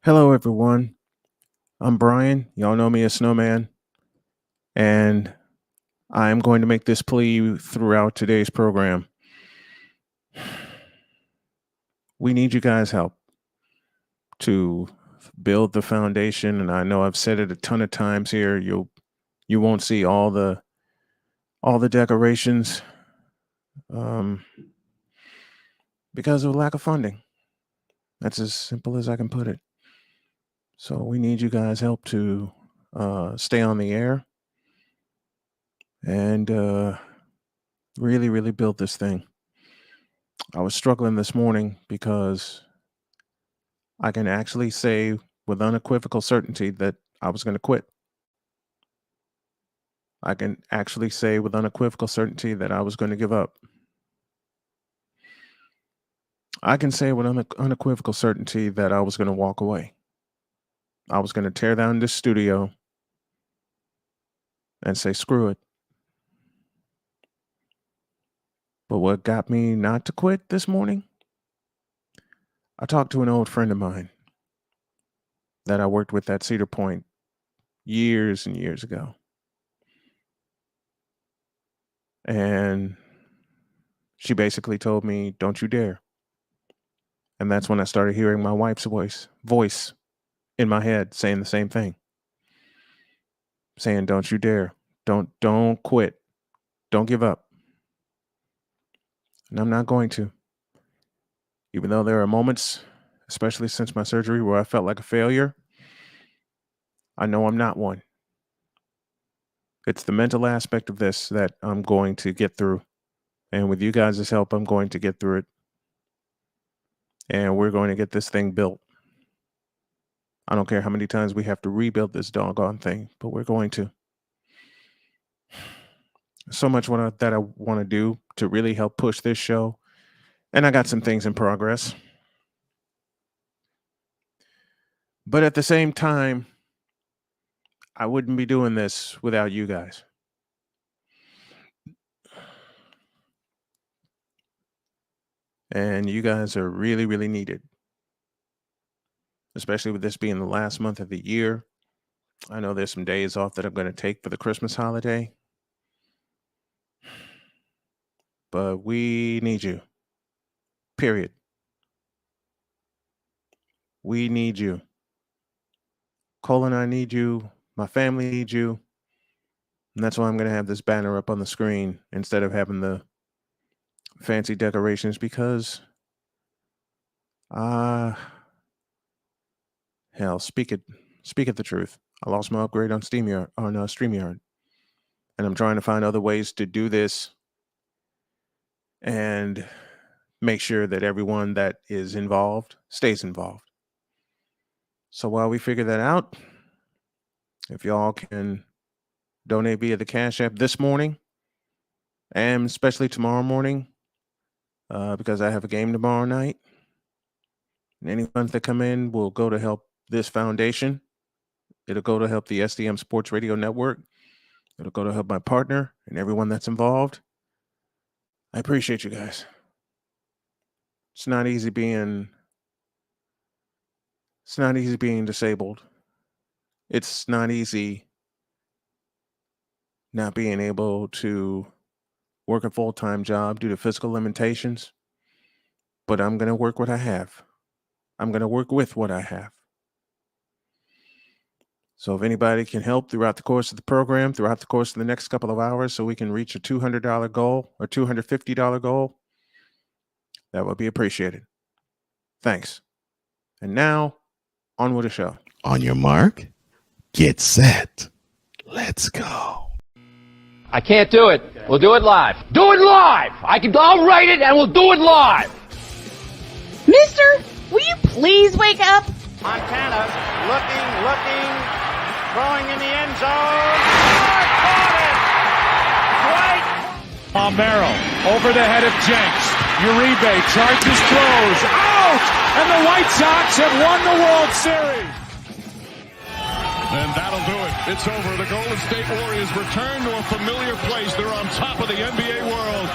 Hello, everyone. I'm Brian. Y'all know me as Snowman, and I'm going to make this plea throughout today's program. We need you guys' help to build the foundation, and I know I've said it a ton of times here. You won't see all the decorations because of lack of funding. That's as simple as I can put it. So we need you guys' help to stay on the air and really, really build this thing. I was struggling this morning because I can actually say with unequivocal certainty that I was going to quit. I can actually say with unequivocal certainty that I was going to give up. I can say with unequivocal certainty that I was going to walk away. I was going to tear down this studio and say, screw it. But what got me not to quit this morning? I talked to an old friend of mine that I worked with at Cedar Point years and years ago. And she basically told me, don't you dare. And that's when I started hearing my wife's voice in my head saying the same thing. Saying, don't you dare. Don't quit. Don't give up. And I'm not going to. Even though there are moments, especially since my surgery, where I felt like a failure, I know I'm not one. It's the mental aspect of this that I'm going to get through. And with you guys' help, I'm going to get through it. And we're going to get this thing built. I don't care how many times we have to rebuild this doggone thing, but we're going to. So much that I want to do to really help push this show. And I got some things in progress. But at the same time, I wouldn't be doing this without you guys. And you guys are really, really needed. Especially with this being the last month of the year. I know there's some days off that I'm going to take for the Christmas holiday. But we need you. Period. We need you. Cole and I need you. My family needs you. And that's why I'm going to have this banner up on the screen instead of having the fancy decorations because hell, speak it the truth. I lost my upgrade on StreamYard. And I'm trying to find other ways to do this and make sure that everyone that is involved stays involved. So while we figure that out, if y'all can donate via the Cash App this morning and especially tomorrow morning, because I have a game tomorrow night, and any funds that come in will go to help this foundation. It'll go to help the SDM Sports Radio Network. It'll go to help my partner and everyone that's involved. I appreciate you guys. It's not easy being disabled. It's not easy not being able to work a full-time job due to physical limitations. But I'm going to work what I have. I'm going to work with what I have. So if anybody can help throughout the course of the program, throughout the course of the next couple of hours, so we can reach a $200 goal or $250 goal, that would be appreciated. Thanks. And now, on with the show. On your mark, get set. Let's go. I can't do it. We'll do it live. Do it live! I'll write it and we'll do it live! Mister, will you please wake up? Montana looking, throwing in the end zone. Caught it! Dwight! Palmero over the head of Jenks. Uribe charges, throws, out! And the White Sox have won the World Series. And that'll do it. It's over. The Golden State Warriors return to a familiar place. They're on top of the NBA world.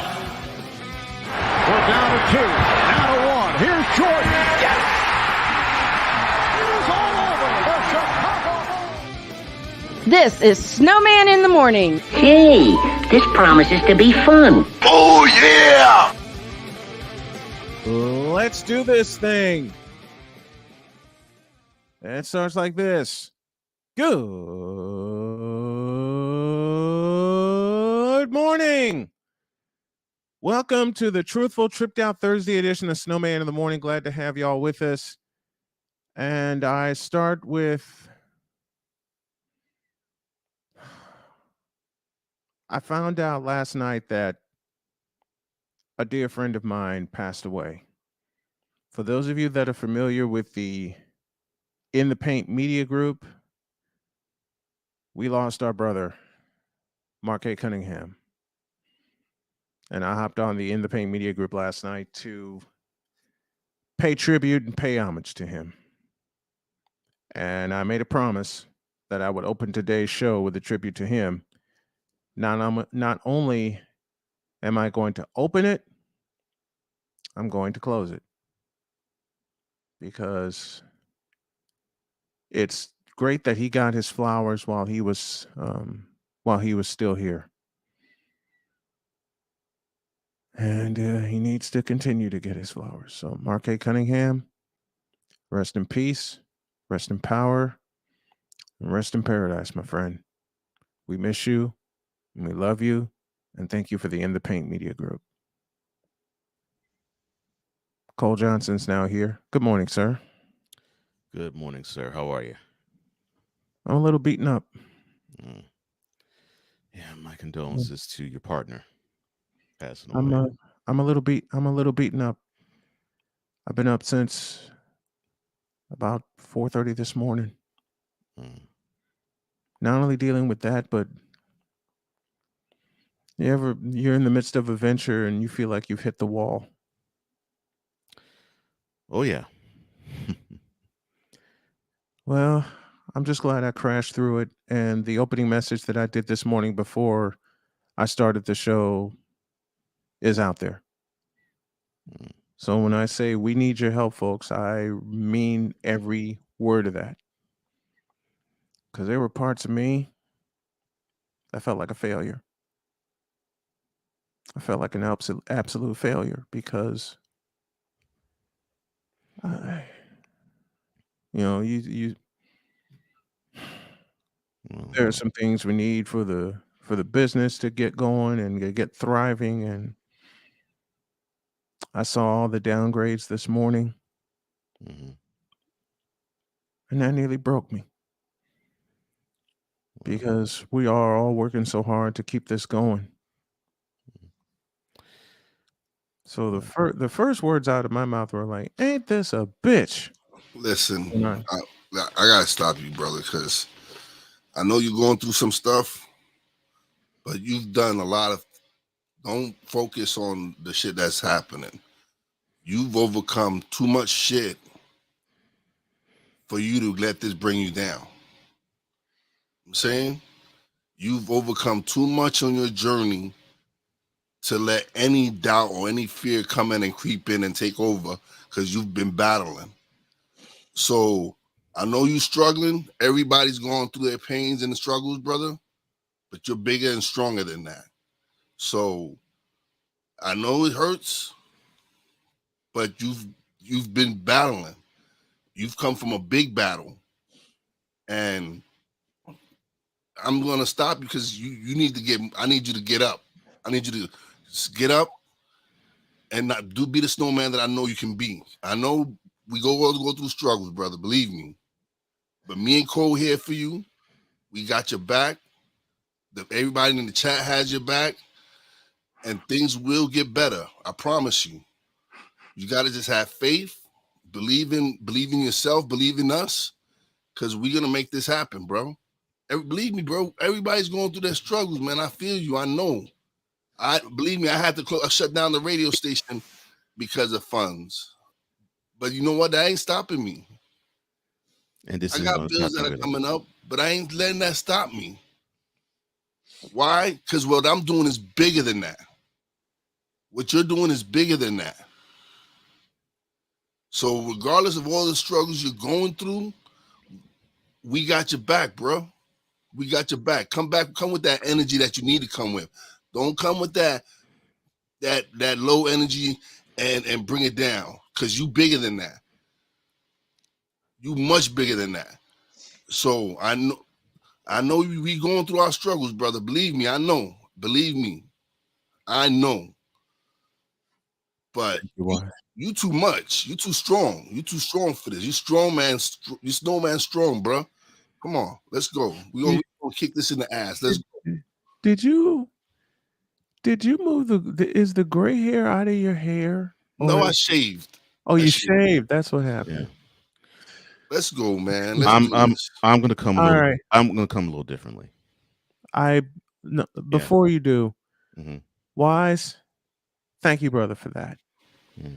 We're down to 2, now to 1. Here's Jordan. Yes! It is all This is Snowman in the Morning. Hey, this promises to be fun. Oh, yeah! Let's do this thing. It starts like this. Good morning. Welcome to the Truthful Tripped Out Thursday edition of Snowman in the Morning. Glad to have y'all with us. And I start with, I found out last night that a dear friend of mine passed away. For those of you that are familiar with the In the Paint Media Group, we lost our brother, Mark A. Cunningham. And I hopped on the In the Paint Media Group last night to pay tribute and pay homage to him. And I made a promise that I would open today's show with a tribute to him. Not only am I going to open it, I'm going to close it. Because it's great that he got his flowers while he was still here. And he needs to continue to get his flowers. So Mark A. Cunningham, rest in peace, rest in power, and rest in paradise, my friend. We miss you, and we love you, and thank you for the In the Paint Media Group. Cole Johnson's now here. Good morning, sir. Good morning, sir. How are you? I'm a little beaten up. Yeah, my condolences to your partner passing I'm away. a little beaten up. I've been up since about 4:30 this morning. Not only dealing with that, but you're in the midst of a venture and you feel like you've hit the wall. Oh, yeah. Well, I'm just glad I crashed through it. And the opening message that I did this morning before I started the show is out there. So when I say we need your help, folks, I mean every word of that. Because there were parts of me that felt like a failure. I felt like an absolute failure because, you there are some things we need for the business to get going and get thriving. And I saw all the downgrades this morning, and that nearly broke me because we are all working so hard to keep this going. So the first words out of my mouth were like, "Ain't this a bitch?" Listen, And I gotta stop you, brother, because I know you're going through some stuff, but you've done a lot of. Don't focus on the shit that's happening. You've overcome too much shit for you to let this bring you down. I'm saying you've overcome too much on your journey to let any doubt or any fear come in and creep in and take over because you've been battling. So I know you're struggling. Everybody's going through their pains and struggles, brother, but you're bigger and stronger than that. So I know it hurts, but you've been battling. You've come from a big battle. And I'm gonna stop because you need to I need you to get up. I need you to get up and not be the snowman that I know you can be. I know we all go through struggles, brother, believe me. But me and Cole here for you. We got your back. Everybody in the chat has your back. And things will get better. I promise you. You gotta just have faith, believe in yourself, believe in us, because we're gonna make this happen, bro. Believe me, bro. Everybody's going through their struggles, man. I feel you. I know. Believe me, I had to shut down the radio station because of funds. But you know what? That ain't stopping me. And this I is got bills that are coming up, but I ain't letting that stop me. Why? Because what I'm doing is bigger than that. What you're doing is bigger than that. So regardless of all the struggles you're going through, we got your back, bro. We got your back. Come back. Come with that energy that you need to come with. Don't come with that low energy and bring it down, because you bigger than that. You much bigger than that. So I know we going through our struggles, brother. Believe me, I know. Believe me, I know. But you too much. You too strong. You too strong for this. You strong man. You Snowman strong, bro. Come on, let's go. We gonna kick this in the ass. Let's go. Did you move is the gray hair out of your hair? No, I shaved. Oh, you shaved. That's what happened. Let's go, man. I'm gonna come a All little. right. I'm gonna come a little differently. Before you do, Mm-hmm. Wise, thank you, brother, for that. Yeah.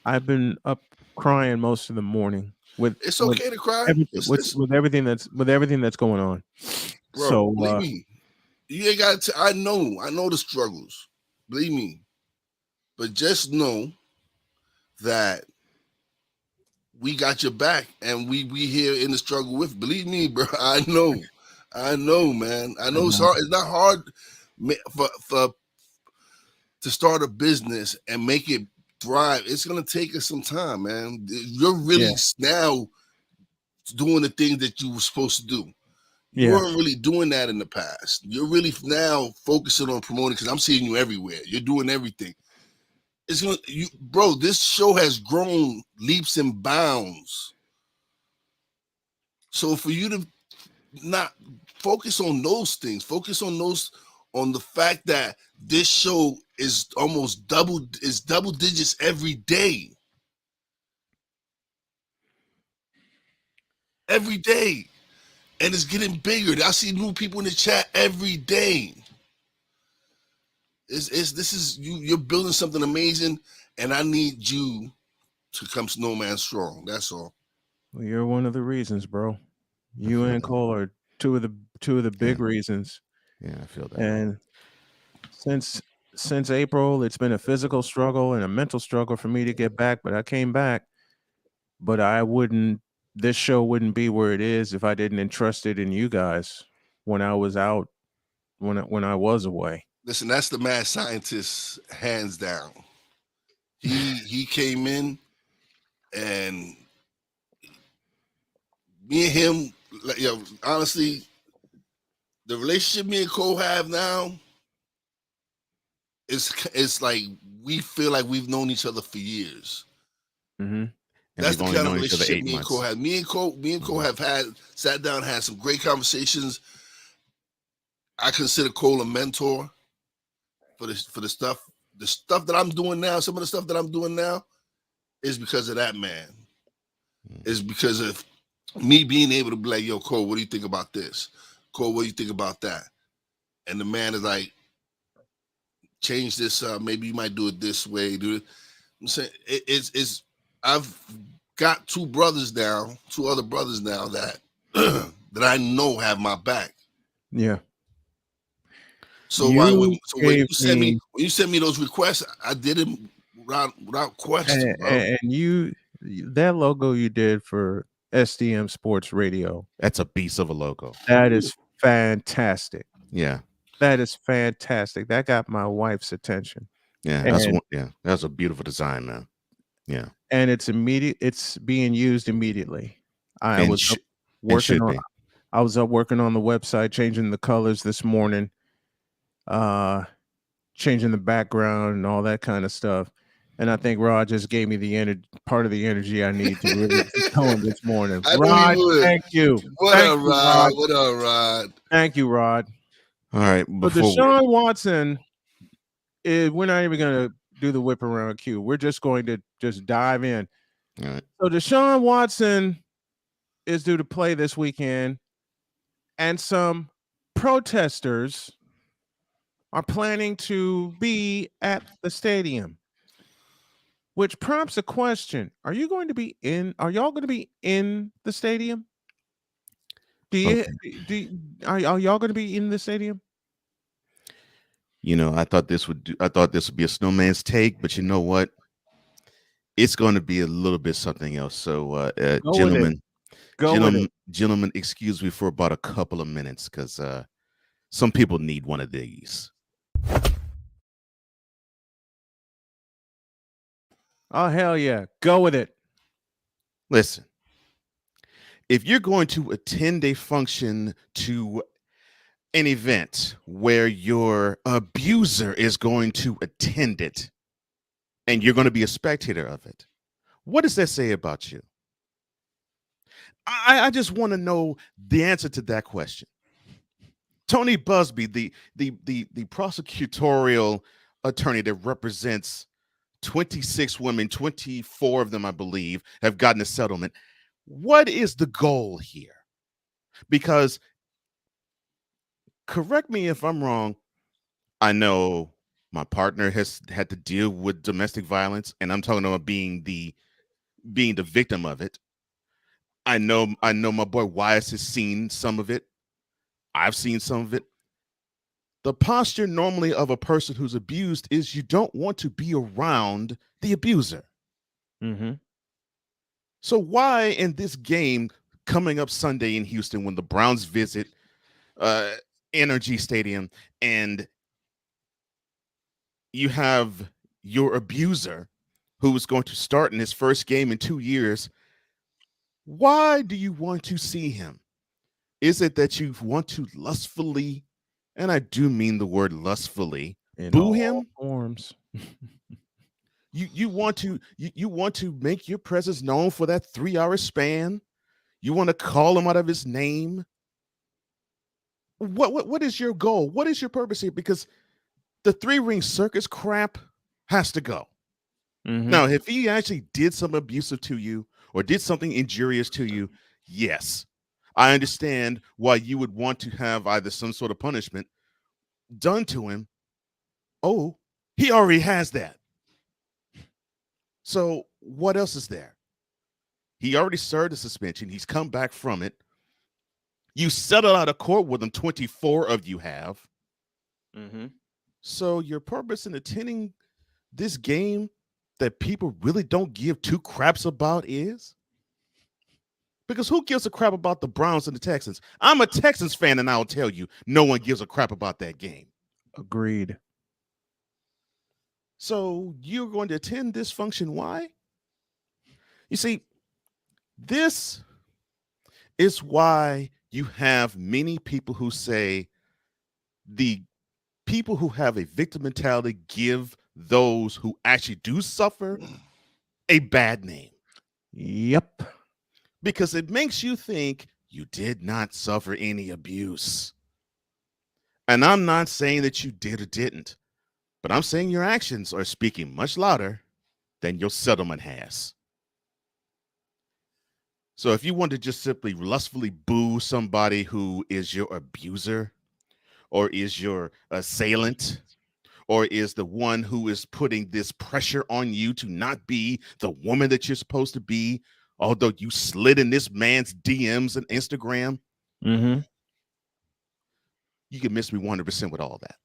I've been up crying most of the morning with It's okay to cry. with everything that's going on. Bro, So believe me, you ain't got to. I know the struggles. Believe me, but just know that we got your back, and we here in the struggle with. Believe me, bro. I know, man. I know it's hard. It's not hard for to start a business and make it thrive. It's gonna take us some time, man. You're really now doing the things that you were supposed to do. You weren't really doing that in the past. You're really now focusing on promoting, because I'm seeing you everywhere. You're doing everything. It's gonna, bro. This show has grown leaps and bounds. So for you to not focus on those things, focus on the fact that this show is almost double digits every day. Every day. And it's getting bigger. I see new people in the chat every day. You're building something amazing, and I need you to come Snowman strong. That's all. Well, you're one of the reasons, bro. You and Cole are two of the big reasons. Yeah, I feel that. And since April, it's been a physical struggle and a mental struggle for me to get back, but I came back. But this show wouldn't be where it is if I didn't entrust it in you guys when I was out, when I was away. Listen, that's the mad scientist, hands down. He came in, and me and him, honestly, the relationship me and Cole have now it's like we feel like we've known each other for years. Mm-hmm. That's the kind of relationship me and Cole have. Me and Cole have sat down, had some great conversations. I consider Cole a mentor for the stuff that I'm doing now. Some of the stuff that I'm doing now is because of that man. It's because of me being able to be like, yo, Cole, what do you think about this? Cole, what do you think about that? And the man is like, change this up. Maybe you might do it this way. I'm saying it's I've got two other brothers now that that I know have my back. Yeah. So when you sent me those requests, I did it without question. And that logo you did for SDM Sports Radio, that's a beast of a logo. That is fantastic. Yeah. That is fantastic. That got my wife's attention. Yeah, that's a beautiful design, man. Yeah. And it's immediate. It's being used immediately. I was up working on the website, changing the colors this morning, changing the background and all that kind of stuff. And I think Rod just gave me part of the energy I need to really tone this morning. Rod, thank you. What up, Rod? What up, Rod? Thank you, Rod. All right. But Deshaun Watson, we're not even going to do the whip around cue. We're just going to just dive in. All right. So Deshaun Watson is due to play this weekend, and some protesters are planning to be at the stadium, which prompts a question. Are y'all going to be in the stadium? Are y'all going to be in the stadium? I thought this would be a Snowman's take, but you know what? It's going to be a little bit something else. So, gentlemen, Go with it. Gentlemen, excuse me for about a couple of minutes because some people need one of these. Oh, hell yeah. Go with it. Listen, if you're going to attend a function to an event where your abuser is going to attend it and you're going to be a spectator of it, what does that say about you? I just want to know the answer to that question. Tony Busby, the prosecutorial attorney that represents 26 women, 24 of them, I believe, have gotten a settlement. What is the goal here? Because, correct me if I'm wrong, I know my partner has had to deal with domestic violence, and I'm talking about being the victim of it. I know my boy Wyatt has seen some of it. I've seen some of it. The posture normally of a person who's abused is you don't want to be around the abuser. Mm-hmm. So why in this game coming up Sunday in Houston when the Browns visit Energy Stadium and you have your abuser who is going to start in his first game in 2 years, why do you want to see him? Is it that you want to lustfully, and I do mean the word lustfully, In boo all him? forms. You want to make your presence known for that 3-hour span? You want to call him out of his name? What is your goal? What is your purpose here? Because the 3-ring circus crap has to go. Mm-hmm. Now, if he actually did something abusive to you or did something injurious to you, yes, I understand why you would want to have either some sort of punishment done to him. Oh, he already has that. So what else is there? He already served a suspension. He's come back from it. You settled out of court with him. 24 of you have. Mm-hmm. So your purpose in attending this game that people really don't give two craps about is? Because who gives a crap about the Browns and the Texans? I'm a Texans fan, and I'll tell you, no one gives a crap about that game. Agreed. So you're going to attend this function. Why? You see, this is why you have many people who say the people who have a victim mentality give those who actually do suffer a bad name. Yep. Because it makes you think you did not suffer any abuse. And I'm not saying that you did or didn't, but I'm saying your actions are speaking much louder than your settlement has. So if you want to just simply lustfully boo somebody who is your abuser or is your assailant or is the one who is putting this pressure on you to not be the woman that you're supposed to be, although you slid in this man's DMs and Instagram, Mm-hmm. you can miss me 100% with all that.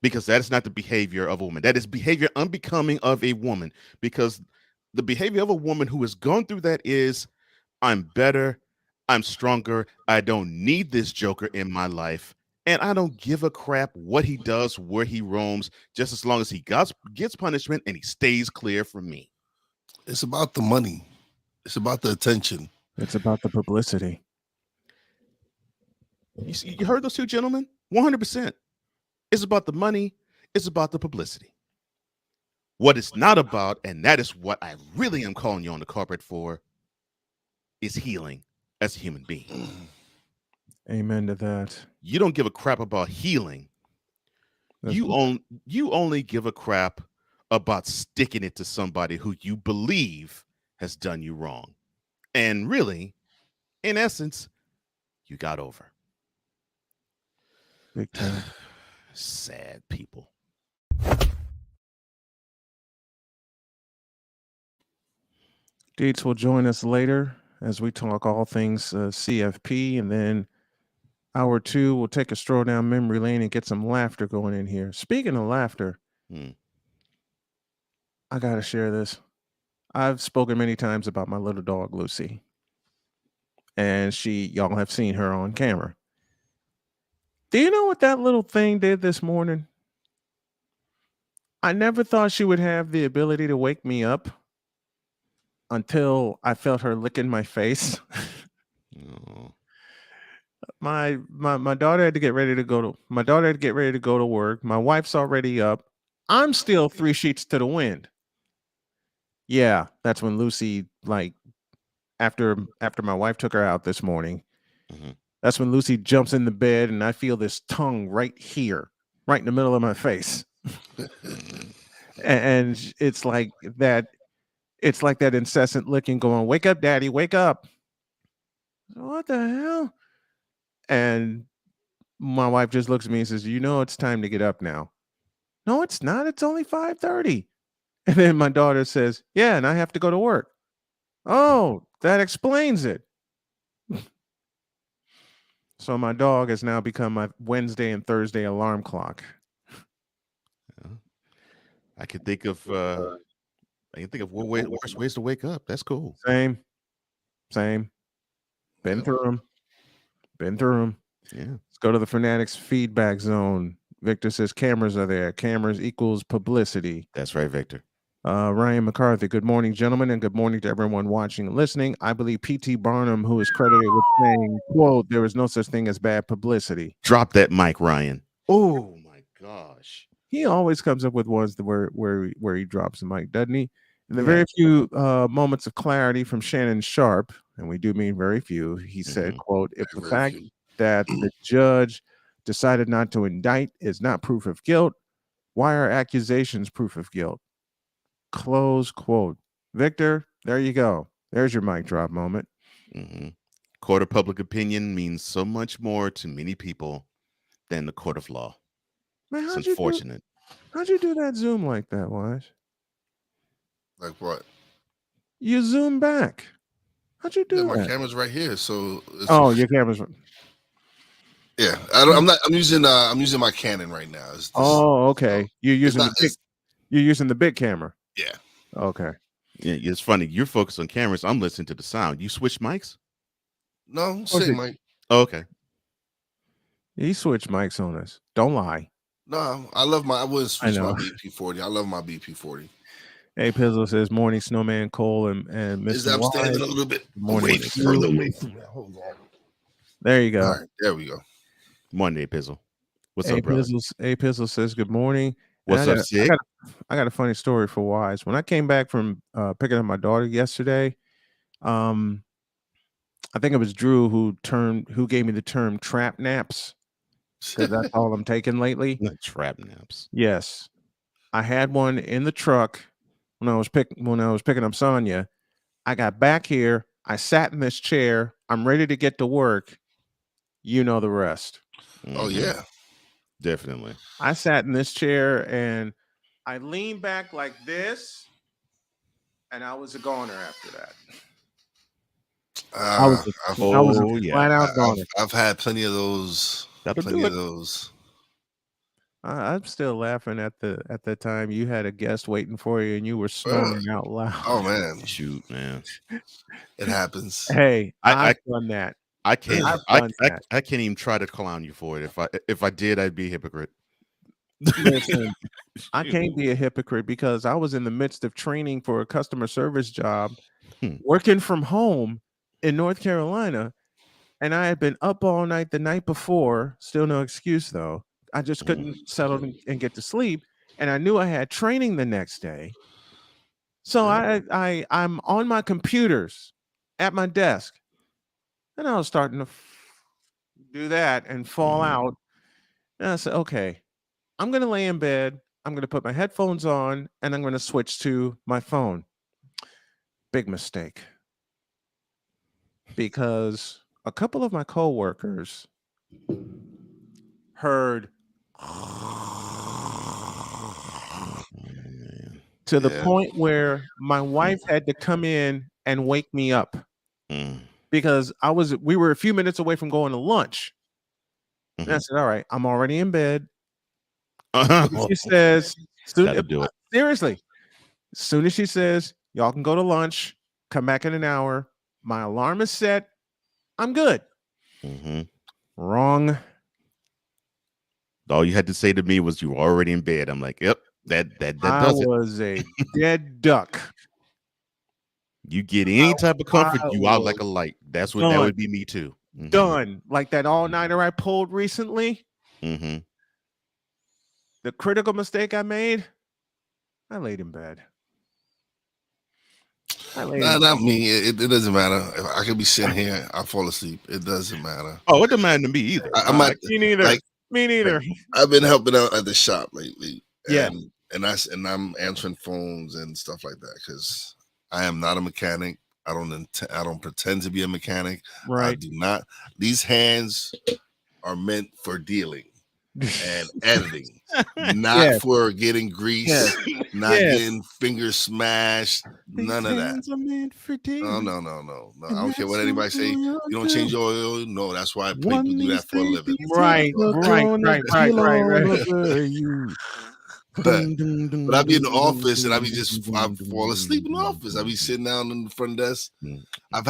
Because that is not the behavior of a woman. That is behavior unbecoming of a woman. Because the behavior of a woman who has gone through that is, I'm better, I'm stronger, I don't need this joker in my life, and I don't give a crap what he does, where he roams, just as long as he gets punishment and he stays clear from me. It's about the money. It's about the attention. It's about the publicity. You heard those two gentlemen? 100%. It's about the money. It's about the publicity. What it's not about, and that is what I really am calling you on the carpet for, is healing as a human being. Amen to that. You don't give a crap about healing. You only give a crap about sticking it to somebody who you believe has done you wrong. And really, in essence, you got over. Big time. Sad people. Deets will join us later as we talk all things CFP, and then hour 2 we'll take a stroll down memory lane and get some laughter going in here. Speaking of laughter, I gotta share this. I've spoken many times about my little dog Lucy. and y'all have seen her on camera. Do you know what that little thing did this morning? I never thought she would have the ability to wake me up until I felt her licking my face. Oh. My daughter had to get ready to go to work. My wife's already up. I'm still 3 sheets to the wind. Yeah, that's when Lucy, like, after my wife took her out this morning, that's when Lucy jumps in the bed and I feel this tongue right here, right in the middle of my face. And it's like that incessant licking going, "Wake up, daddy, wake up." What the hell? And my wife just looks at me and says, "You know it's time to get up now." No, it's not. It's only 5:30. And then my daughter says, "Yeah, and I have to go to work." Oh, that explains it. So my dog has now become my Wednesday and Thursday alarm clock. I can think of worse ways to wake up. That's cool. Same. Been through them. Yeah. Let's go to the Fanatics feedback zone. Victor says cameras are there. Cameras equals publicity. That's right, Victor. Ryan McCarthy, good morning, gentlemen, and good morning to everyone watching and listening. I believe P.T. Barnum, who is credited with saying, quote, "There is no such thing as bad publicity." Drop that mic, Ryan. Oh my gosh. He always comes up with ones where he drops the mic, doesn't he? And the very few moments of clarity from Shannon Sharp, and we do mean very few, he said, quote, "If the fact that the judge decided not to indict is not proof of guilt, why are accusations proof of guilt?" Close quote. Victor, there you go. There's your mic drop moment. Court of public opinion means so much more to many people than the court of law. Man, it's unfortunate. How'd you do that Zoom like that, Wise? Like what? You zoom back. How'd you do that? My camera's right here, so. Your camera's. Yeah, I'm using my Canon right now. Okay. You're using the big camera. Yeah. Okay. Yeah, it's funny. You're focused on cameras. I'm listening to the sound. You switch mics? No, same mic. Oh, okay. He switched mics on us. Don't lie. No, I wouldn't switch my BP40. I love my BP40. Hey, Pizzle says, "Morning, Snowman, Cole, and Mr. I'm standing a little bit further away from that. Hold on. There you go. All right, there we go. Monday, Pizzle. What's up, brother? Pizzle says, "Good morning." What's up, Sig? I got a funny story for Wise. When I came back from picking up my daughter yesterday, I think it was Drew who gave me the term trap naps, because that's all I'm taking lately. Trap naps. Yes, I had one in the truck when I was picking up Sonia. I got back here. I sat in this chair. I'm ready to get to work. You know the rest. Oh yeah, definitely. I sat in this chair and I leaned back like this, and I was a goner after that. I was a flat out goner. I've had plenty of those. I'm still laughing at that time you had a guest waiting for you and you were snoring out loud. Oh man, shoot, man, it happens. Hey, I've done that. I can't even try to clown you for it. If I did, I'd be a hypocrite. Listen, I can't be a hypocrite because I was in the midst of training for a customer service job, working from home in North Carolina, and I had been up all night the night before. Still no excuse though. I just couldn't settle and get to sleep, and I knew I had training the next day. So I'm on my computers at my desk, and I was starting to do that and fall out. And I said, okay, I'm going to lay in bed. I'm going to put my headphones on, and I'm going to switch to my phone. Big mistake. Because a couple of my coworkers heard to the point where my wife had to come in and wake me up because we were a few minutes away from going to lunch. And I said, all right, I'm already in bed. She says, seriously, as soon as she says, y'all can go to lunch, come back in an hour, my alarm is set, I'm good. Mm-hmm. Wrong. All you had to say to me was you were already in bed. I'm like, yep, that I does it. was a dead duck. You get any type of comfort, I you out like a was light. That's what that done. would be me too. Mm-hmm. Done. Like that all-nighter I pulled recently. Mm-hmm. The critical mistake I made, I laid in bed. Not me. It doesn't matter. If I could be sitting here, I'll fall asleep. It doesn't matter. Oh, it doesn't matter to me either. I might. Me neither. Like, Me neither. I've been helping out at the shop lately, Yeah. and I'm answering phones and stuff like that because I am not a mechanic. I don't pretend to be a mechanic. I Right. do not. These hands are meant for dealing and editing, not Yes. for getting grease, Yes. not Yes. getting fingers smashed, none of that. Are meant for No. dealing. I don't care what anybody say. You don't change your oil. No, that's why people do that for a living. Right. But I be in the office and I fall asleep in the office. I be sitting down in the front desk. I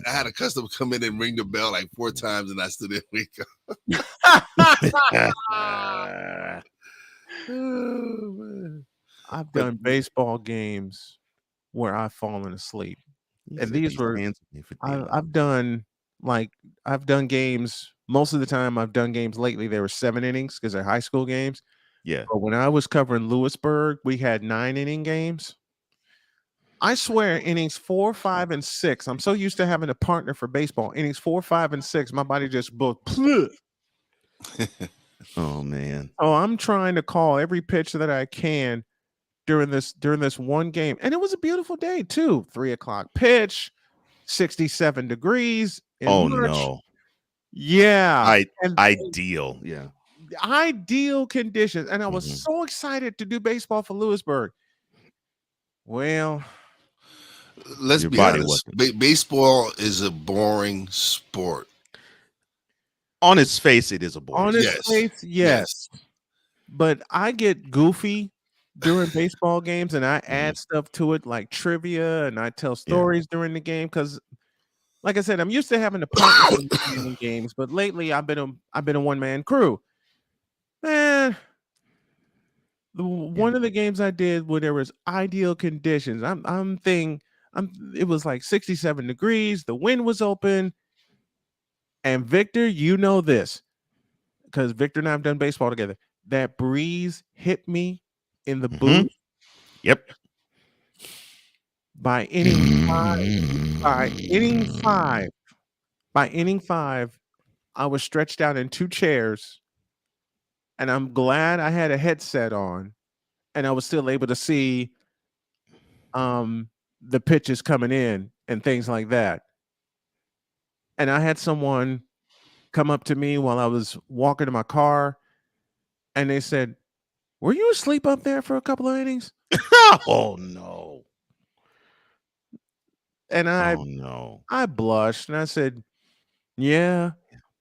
had a customer come in and ring the bell like 4 times and I still didn't wake up. I've done baseball games where I've fallen asleep. And these were I've done games most of the time. I've done games lately. They were 7 innings because they're high school games. Yeah. But when I was covering Lewisburg, we had 9-inning games. I swear, innings 4, 5, and 6. I'm so used to having a partner for baseball. Innings 4, 5, and 6. My body just both. Oh man. Oh, I'm trying to call every pitch that I can during this one game, and it was a beautiful day too. 3:00 pitch, 67 degrees. Oh March. no. Yeah, ideal. Yeah. Ideal conditions, and I was so excited to do baseball for Lewisburg. Well, let's be honest. Baseball is a boring sport. On its face, it is a boring. On its face, yes. But I get goofy during baseball games, and I add stuff to it like trivia, and I tell stories during the game because, like I said, I'm used to having a partner in games, but lately I've been a one-man crew. Man, one of the games I did where there was ideal conditions. It was like 67 degrees. The wind was open, and Victor, you know this because Victor and I have done baseball together. That breeze hit me in the booth. Yep. By inning 5, I was stretched out in 2 chairs, and I'm glad I had a headset on, and I was still able to see the pitches coming in and things like that. And I had someone come up to me while I was walking to my car, and they said, "Were you asleep up there for a couple of innings?" Oh no. And I blushed and I said, "Yeah,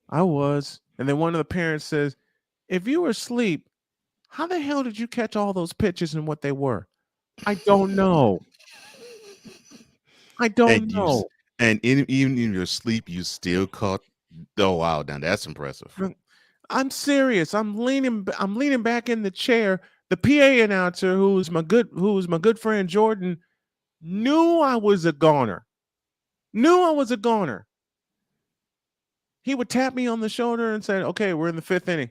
I was." And then one of the parents says, "If you were asleep, how the hell did you catch all those pitches and what they were?" I don't know. I don't know. And even in your sleep, you still caught. Oh wow, now that's impressive. I'm serious. I'm leaning back in the chair. The PA announcer, who was my good friend Jordan, knew I was a goner. He would tap me on the shoulder and say, "Okay, we're in the 5th inning.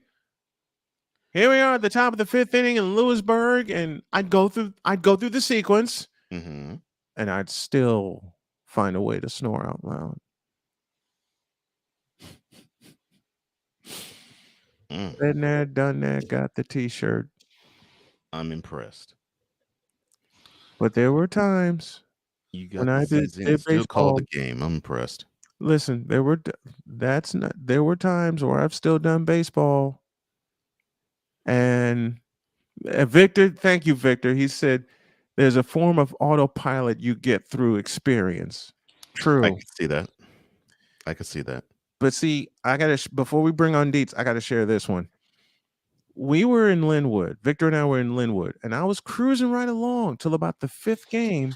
Here we are at the top of the 5th inning in Lewisburg," and I'd go through the sequence, and I'd still find a way to snore out loud. Been there, done that, got the T-shirt. I'm impressed. But there were times when I did still called the game. I'm impressed. Listen, there were times where I've still done baseball. And Victor, thank you, Victor. He said there's a form of autopilot you get through experience. True. I can see that. But see, before we bring on Deets, I got to share this one. We were in Linwood. Victor and I were in Linwood, and I was cruising right along till about the 5th game,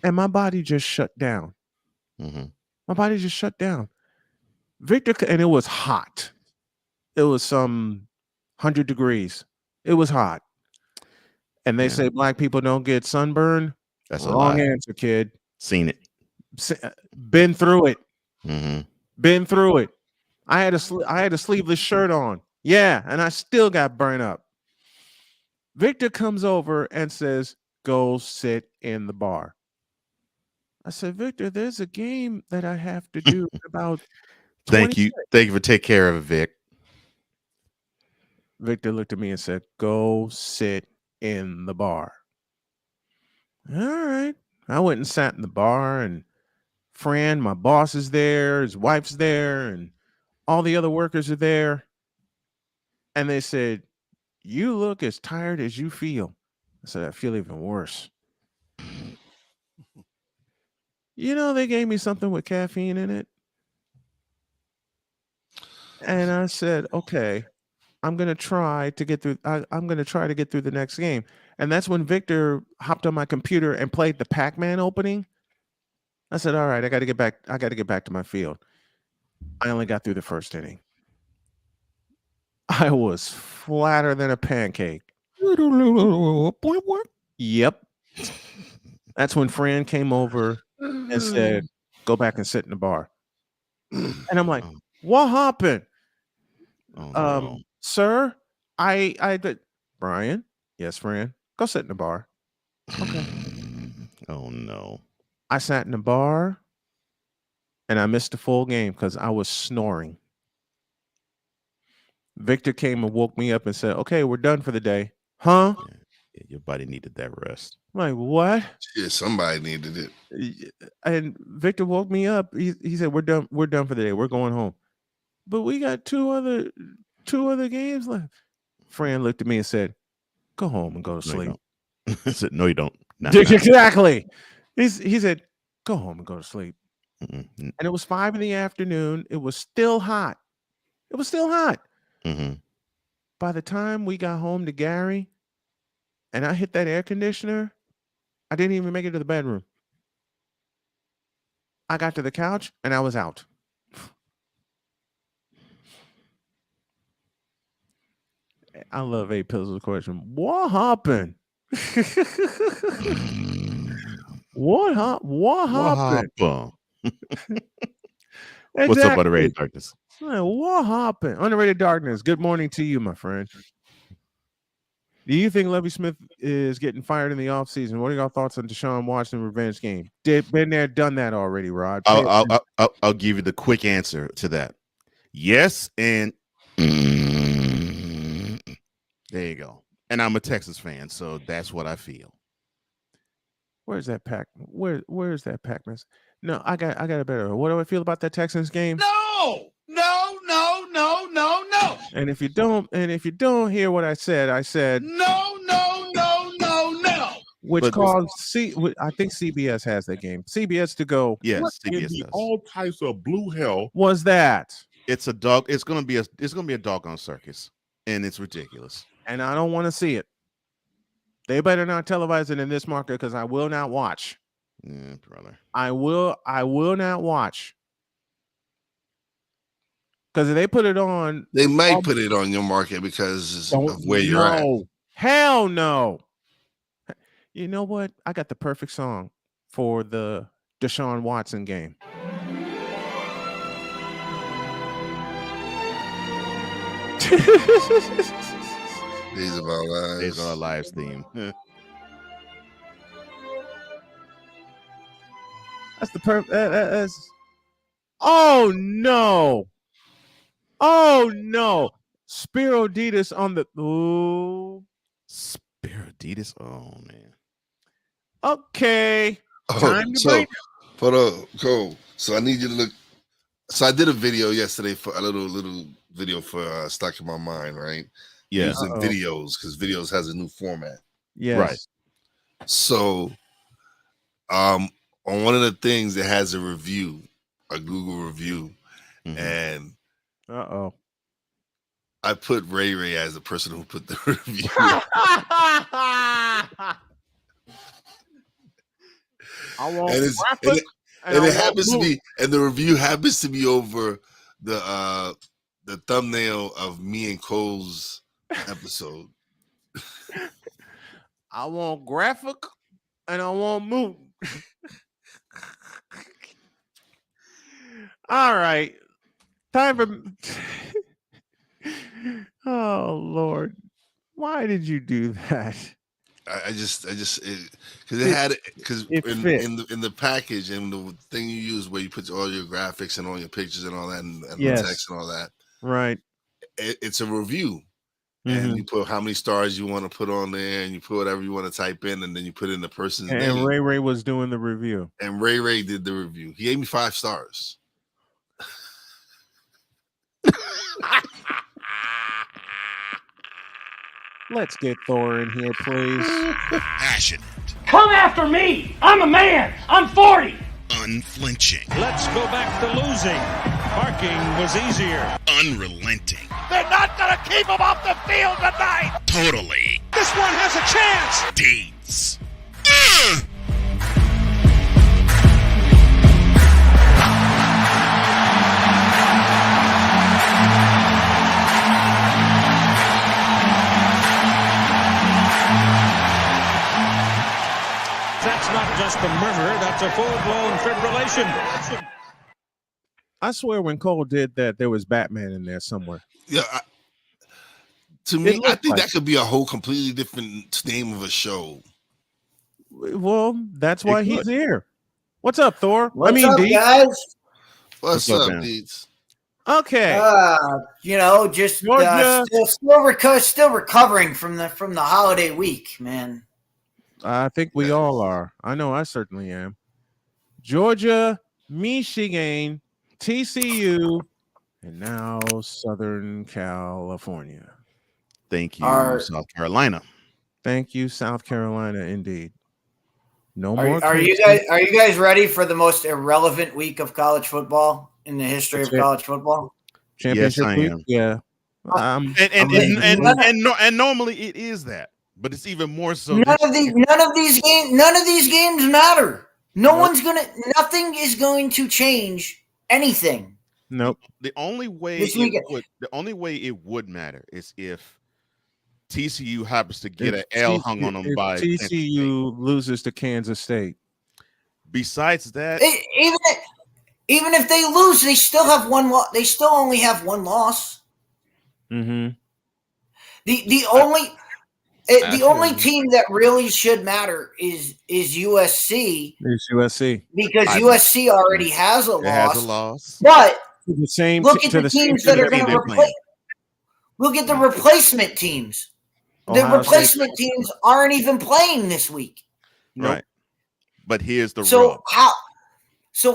and my body just shut down. My body just shut down. Victor, and it was hot. It was some 100 degrees. It was hot. And they say black people don't get sunburn. That's a Wrong lie. answer, kid. Seen it. Been through it. Mm-hmm. Been through it. I had a sleeveless shirt on. Yeah, and I still got burned up. Victor comes over and says, "Go sit in the bar." I said, "Victor, there's a game that I have to do in about 20 Thank you. minutes." Thank you for taking care of it, Vic. Victor looked at me and said, "Go sit in the bar." All right. I went and sat in the bar, and Fran, my boss, is there, his wife's there, and all the other workers are there. And they said, "You look as tired as you feel." I said, "I feel even worse." They gave me something with caffeine in it. And I said, "Okay, I'm going to try to get through. I'm going to try to get through the next game." And that's when Victor hopped on my computer and played the Pac-Man opening. I said, "All right, I got to get back. I got to get back to my field." I only got through the first inning. I was flatter than a pancake. Yep. That's when Fran came over and said, "Go back and sit in the bar." And I'm like, "What happened?" Oh, no. Sir, I did. Brian, yes, Fran, go sit in the bar. Okay. Oh, no. I sat in the bar and I missed the full game because I was snoring. Victor came and woke me up and said, "Okay, we're done for the day." Huh? Yeah, your body needed that rest. I'm like, what? Yeah, somebody needed it. And Victor woke me up. He said, "We're done. We're done for the day. We're going home." But we got two other games left. Fran looked at me and said, "Go home and go to No, you sleep." don't. I said, no, you don't. Not, Exactly. He said, "Go home and go to sleep." Mm-mm. And it was 5 PM. It was still hot. It was still hot. Mm-hmm. By the time we got home to Gary and I hit that air conditioner, I didn't even make it to the bedroom. I got to the couch and I was out. I love 8 Pills question. What happened? What happened? Exactly. What's up, Underrated Darkness? What happened? Underrated Darkness. Good morning to you, my friend. Do you think Lovie Smith is getting fired in the offseason? What are your thoughts on Deshaun Watson revenge game? Been there, done that already, Rod. I'll give you the quick answer to that. Yes, and there you go. And I'm a Texas fan, so that's what I feel. Where's that pack? Where's that Pac-Man? No, I got a better. What do I feel about that Texans game? No. And if you don't hear what I said, No. Which But- caused I think CBS has that game. CBS to go. Yes, What in CBS the does. all types of blue hell? Was that? It's a dog. It's gonna be a doggone circus, and it's ridiculous. And I don't want to see it. They better not televise it in this market because I will not watch. Yeah, brother. I will not watch. Because if they put it on, They might put it on your market because of where you're at. Hell no. You know what? I got the perfect song for the Deshaun Watson game. Days of Our Lives. Days of Our Lives theme. That's the that's. Oh no! Oh no! Spiro Ditas on the. Ooh. Spiriditas. Oh man. Okay. Time to so break. Go. So I need you to look. So I did a video yesterday for a little video for Stuck in My Mind, right? Yeah. Using videos because videos has a new format. Yes. Right. So, on one of the things it has a review, a Google review, and I put Ray as the person who put the review. And it happens to be, and the review happens to be over the thumbnail of me and Cole's episode. I want graphic and I want moon. All right. Time for oh Lord. Why did you do that? I just because it had because in the package and the thing you use where you put all your graphics and all your pictures and all that and the text and all that. Right. It's a review. And you put how many stars you want to put on there, and you put whatever you want to type in, and then you put in the person's name. And Ray was doing the review. And Ray did the review. He gave me 5 stars. Let's get Thor in here, please. Passionate. Come after me! I'm a man! I'm 40! Unflinching. Let's go back to losing. Parking was easier. Unrelenting. They're not going to keep him off the field tonight! Totally. This one has a chance! Deeds. That's not just a murmur, that's a full-blown fibrillation. I swear when Cole did that, there was Batman in there somewhere. Yeah. To me, I think that could be a whole completely different name of a show. Well, that's why he's here. What's up, Thor? What's up, guys? What's up, Deeds? Okay. Just still recovering from the holiday week, man. I think we all are. I know I certainly am. Georgia, Michigan, TCU, and now Southern California. Thank you, South Carolina. Thank you, South Carolina, indeed. No Are more. Are you guys ready for the most irrelevant week of college football in the history of college football? Championship Yes, I week? am. Yeah. And normally it is that, but it's even more so. None of these games matter. Nothing is going to change anything. Nope. The only way it would matter is if TCU happens to get an L hung on them by TCU loses to Kansas State. Besides that, even if they lose, they still have one loss. They still only have one loss. Mm-hmm. The only team that really should matter is USC. It's USC because USC already has a loss. It has a loss, but the same. Look at the teams that are going to replace. Look at the replacement teams. The replacement teams aren't even playing this week. Right. But here's the rub.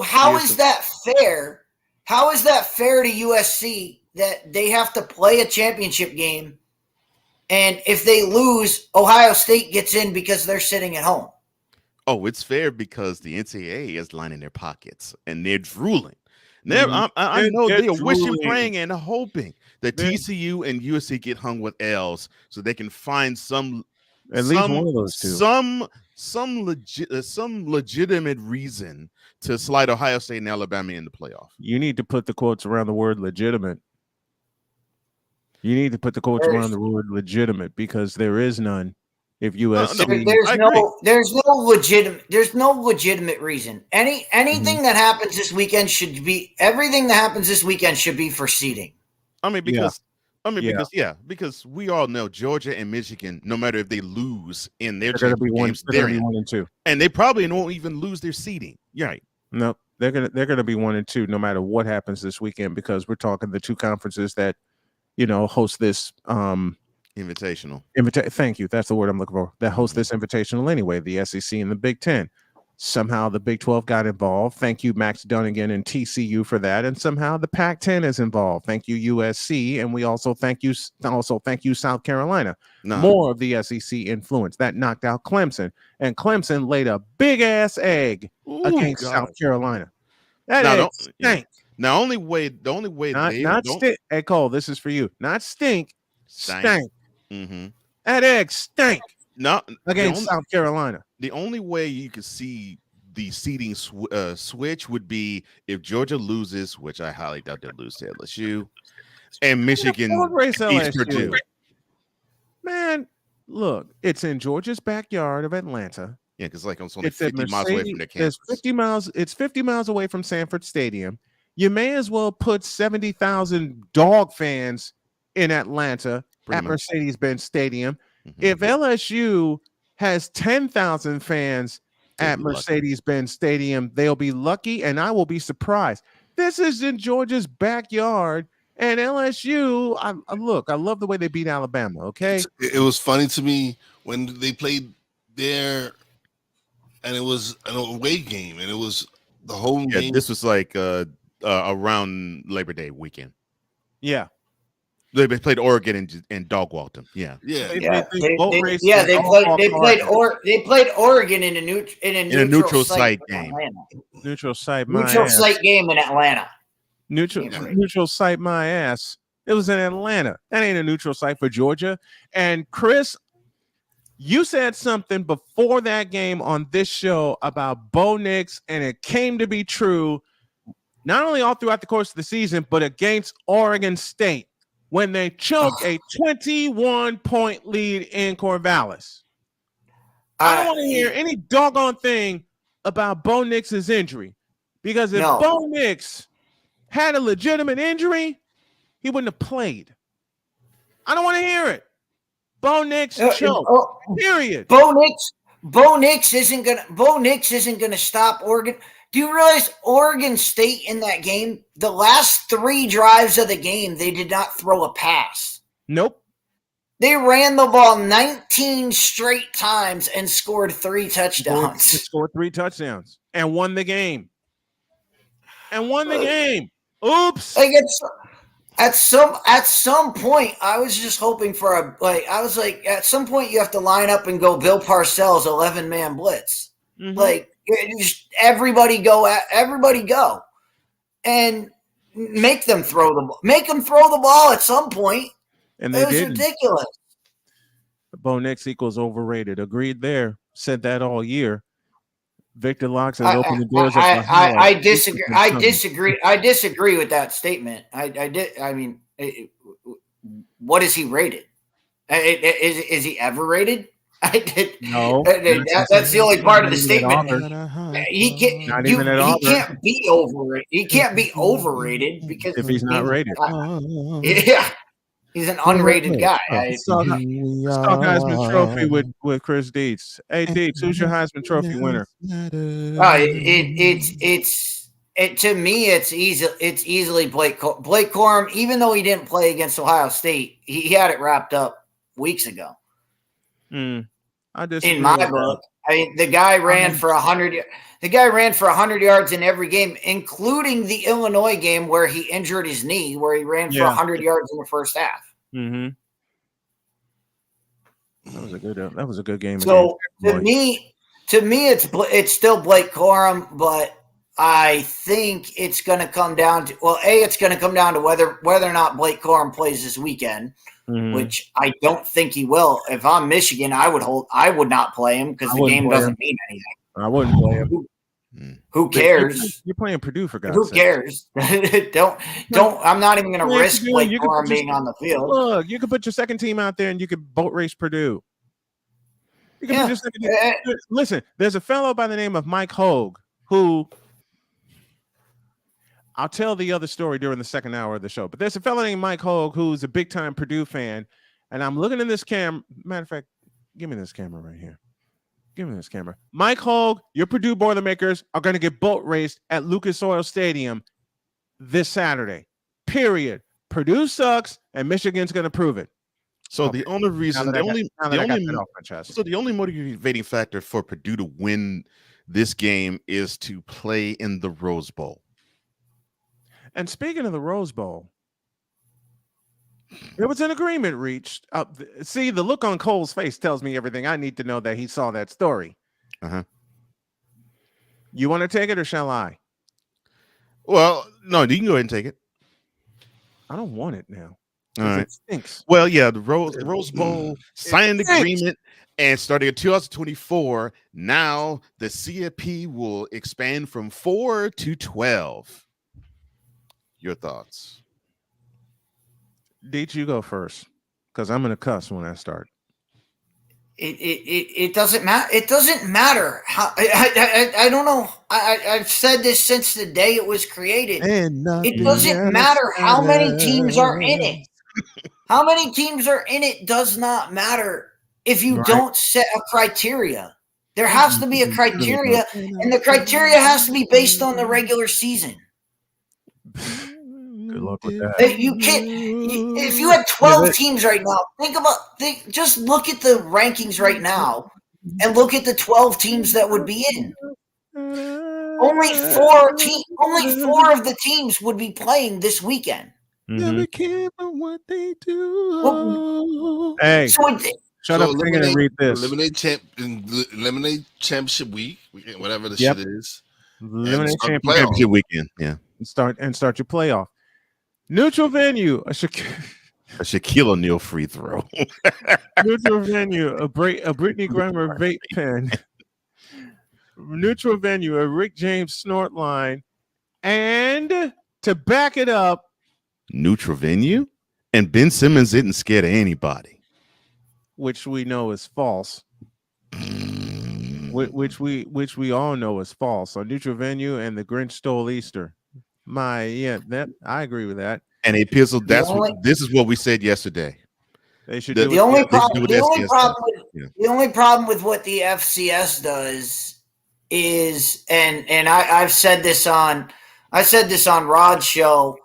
How is that fair? How is that fair to USC that they have to play a championship game, and if they lose, Ohio State gets in because they're sitting at home? Oh, it's fair because the NCAA is lining their pockets and they're drooling. I know they are wishing, praying, and hoping that TCU and USC get hung with L's so they can find at least one of those two. Some legitimate reason to slide Ohio State and Alabama in the playoff. You need to put the quotes around the word legitimate. You need to put the quotes around the word legitimate because there is none. If USC, there's no legitimate reason. Anything that happens this weekend should be for seeding. Because we all know Georgia and Michigan, no matter if they lose in their games, they're in 1 and 2, and they probably won't even lose their seeding. You're right. No, they're gonna be 1 and 2 no matter what happens this weekend because we're talking the two conferences that host this invitational. Thank you. That's the word I'm looking for. That host this invitational anyway. The SEC and the Big Ten. Somehow the Big 12 got involved. Thank you, Max Dunnigan and TCU for that. And somehow the Pac-10 is involved. Thank you, USC, and we also thank you South Carolina. More of the SEC influence that knocked out Clemson, and Clemson laid a big ass egg against South Carolina. That egg stank. The only way Hey Cole, this is for you. Not stink. Stank. Mm-hmm. That egg stank. No, against South Carolina. The only way you can see the seeding switch would be if Georgia loses, which I highly doubt they'll lose to LSU, and Michigan race beats LSU. Purdue. Man, look, it's in Georgia's backyard of Atlanta. Yeah, because like it's only It's at 50 miles away from their campus. 50 miles. It's 50 miles away from Sanford Stadium. You may as well put 70,000 dog fans in Atlanta at Mercedes-Benz Stadium. If LSU has 10,000 fans at Mercedes-Benz Stadium, they'll be lucky, and I will be surprised. This is in Georgia's backyard, and LSU. I love the way they beat Alabama. Okay, it was funny to me when they played there, and it was an away game, and it was the home game. This was like around Labor Day weekend. Yeah. They played Oregon and dog walked them. Yeah. They played Oregon in a neutral site game. Neutral site, site game in Atlanta. Neutral site, my ass. It was in Atlanta. That ain't a neutral site for Georgia. And Chris, you said something before that game on this show about Bo Nix, and it came to be true. Not only all throughout the course of the season, but against Oregon State, when they choked a 21-point lead in Corvallis. I don't want to hear any doggone thing about Bo Nix's injury, because if Bo Nix had a legitimate injury, he wouldn't have played. I don't want to hear it. Bo Nix choked. Period. Bo Nix isn't gonna stop Oregon. Do you realize Oregon State in that game, the last 3 drives of the game, they did not throw a pass? Nope. They ran the ball 19 straight times and scored 3 touchdowns. Scored 3 touchdowns and won the game. Oops. Like at some point, I was just hoping for at some point you have to line up and go Bill Parcells 11-man blitz. Mm-hmm. Like just everybody go, and make them throw the ball at some point. And it was ridiculous. Bo Nix equals overrated. Agreed there. Said that all year. Victor Locks has opened the doors. I disagree. I disagree with that statement. I mean, what is he rated? Is he ever rated? No. That's the only part of the statement. He can't be overrated. He can't be overrated because if he's not rated. Yeah. He's an unrated guy. Stock Heisman Trophy with Chris Dietz. Hey Dietz, who's your Heisman Trophy winner? To me, it's easily Blake Corum. Even though he didn't play against Ohio State, he had it wrapped up weeks ago. I disagree. In my book, I mean, the guy ran for 100. The guy ran for 100 yards in every game, including the Illinois game where he injured his knee, where he ran for 100 yards in the first half. Mm-hmm. That was a good game. So to me, it's still Blake Corum, but I think it's going to come down to whether or not Blake Corum plays this weekend, which I don't think he will. If I'm Michigan, I would not play him because the game doesn't mean anything. I wouldn't play him. Who cares? You're playing Purdue, for God's sake. Who cares? don't. I'm not even going to risk Blake Corum being on the field. Look, you could put your second team out there and you could boat race Purdue. You can put your second team. Listen, there's a fellow by the name of Mike Hogue who, I'll tell the other story during the second hour of the show, but there's a fellow named Mike Hogue who's a big time Purdue fan, and I'm looking in this camera. Matter of fact, give me this camera right here. Give me this camera. Mike Hogue, your Purdue Boilermakers are going to get boat raced at Lucas Oil Stadium this Saturday. Period. Purdue sucks, and Michigan's going to prove it. So the only reason, the only motivating factor for Purdue to win this game is to play in the Rose Bowl. And speaking of the Rose Bowl, there was an agreement reached. See, the look on Cole's face tells me everything I need to know that he saw that story. You want to take it or shall I? Well, no, you can go ahead and take it. I don't want it now. All right. It stinks. Well, yeah, the Rose Bowl signed stinks. agreement, and starting in 2024, now the CFP will expand from 4 to 12. Your thoughts? Deej, you go first, because I'm gonna cuss when I start. It doesn't matter. It doesn't matter how. I don't know. I've said this since the day it was created. It doesn't matter how many teams are in it. How many teams are in it does not matter if you don't set a criteria. There has to be a criteria, and the criteria has to be based on the regular season. Good luck with that. You can't. If you had 12 teams right now, just look at the rankings right now, and look at the 12 teams that would be in. Only four of the teams would be playing this weekend. Never care about what they do. Hey, So shut up, singing and read this. Eliminate championship week, whatever the shit is. Eliminate championship weekend. Yeah. Start your playoff. Neutral venue. A Shaquille O'Neal free throw. Neutral venue. A Brittany Griner vape pen. Neutral venue. A Rick James snort line. And to back it up, neutral venue, and Ben Simmons isn't scared of anybody, which we know is false. which we all know is false. So neutral venue and the Grinch stole Easter. That I agree with that. And a pistol. This is what we said yesterday. They should. The only problem with what the FCS does is, and I've said this on Rod's show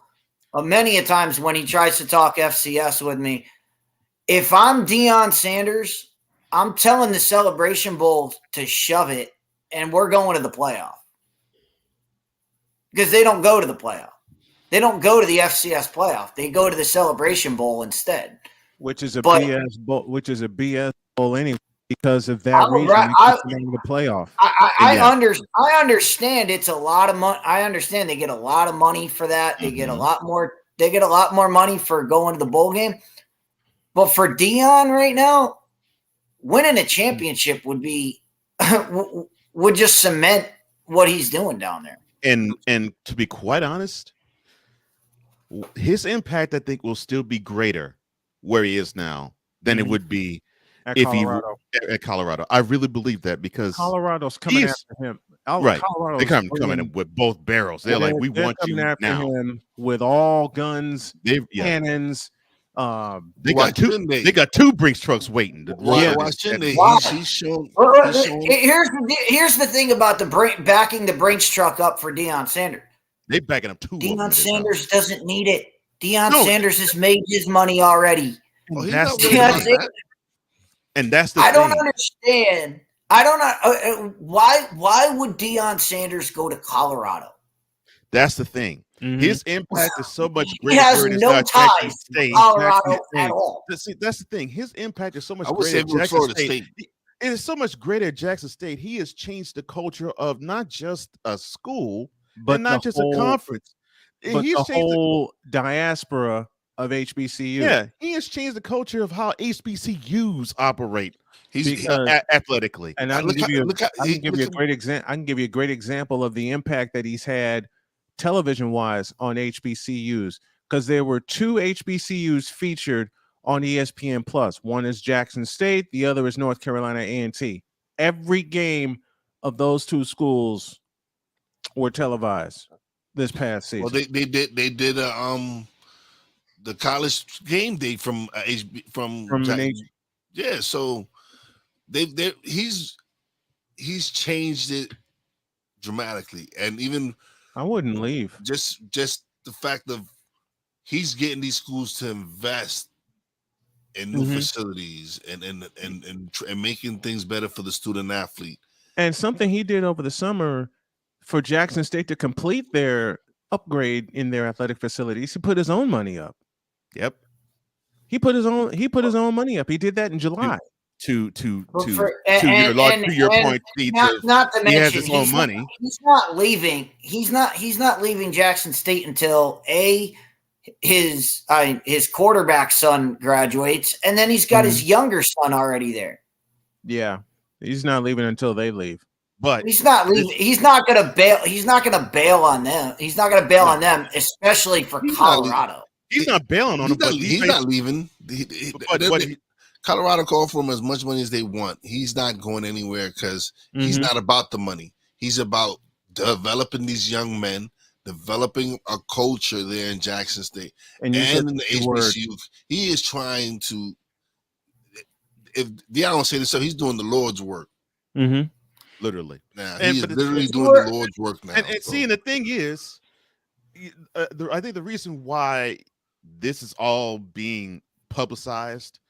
many a times when he tries to talk FCS with me. If I'm Deion Sanders, I'm telling the Celebration Bowl to shove it, and we're going to the playoff. Because they don't go to the playoff. They don't go to the FCS playoff. They go to the Celebration Bowl instead. Which is a BS bowl anyway, because of that reason. The playoff. I understand it's a lot of money. I understand they get a lot of money for that. They get a lot more. They get a lot more money for going to the bowl game. But for Deion right now, winning a championship would just cement what he's doing down there. And to be quite honest, his impact, I think, will still be greater where he is now than it would be at Colorado. I really believe that, because Colorado's coming after him. Right. They're coming in with both barrels. They're like, we want you after now. Him with all guns, cannons. They got two Brinks trucks waiting. Here's the thing about backing the Brinks truck up for Deion Sanders. They backing up two. Deion Sanders doesn't need it. Sanders has made his money already. And that's the I don't understand. I don't know why would Deion Sanders go to Colorado? That's the thing. His impact is so much greater. He has no ties to Colorado at all. See, that's the thing. His impact is so much greater at Jackson State. It is so much greater at Jackson State. He has changed the culture of not just a school, but not just a conference. But He's the whole diaspora of HBCU. Yeah, he has changed the culture of how HBCUs operate. Athletically, and I can give you a great example. I can give you a great example of the impact that he's had television-wise on HBCUs, because there were two HBCUs featured on ESPN Plus. One is Jackson State, the other is North Carolina A&T. Every game of those two schools were televised this past season. Well, they did the college game day from yeah. So he's changed it dramatically, and even I wouldn't leave. Just the fact of he's getting these schools to invest in new facilities and making things better for the student athlete. And something he did over the summer for Jackson State to complete their upgrade in their athletic facilities, he put his own money up. Yep. He put his own money up. He did that in July. To your point, not to mention, he has his own money. He's not leaving. He's not leaving Jackson State until his quarterback son graduates, and then he's got his younger son already there. Yeah, he's not leaving until they leave. But he's not leaving. He's not going to bail. He's not going to bail on them. He's not going to bail on them, especially for Colorado. He's not bailing on them, but he's not leaving. Colorado called for him as much money as they want. He's not going anywhere because he's not about the money. He's about developing these young men, developing a culture there in Jackson State and in the HBCU. He is trying to. If I don't say this, so he's doing the Lord's work. Literally. Now he's literally doing the Lord's work now. And see, the thing is, I think the reason why this is all being publicized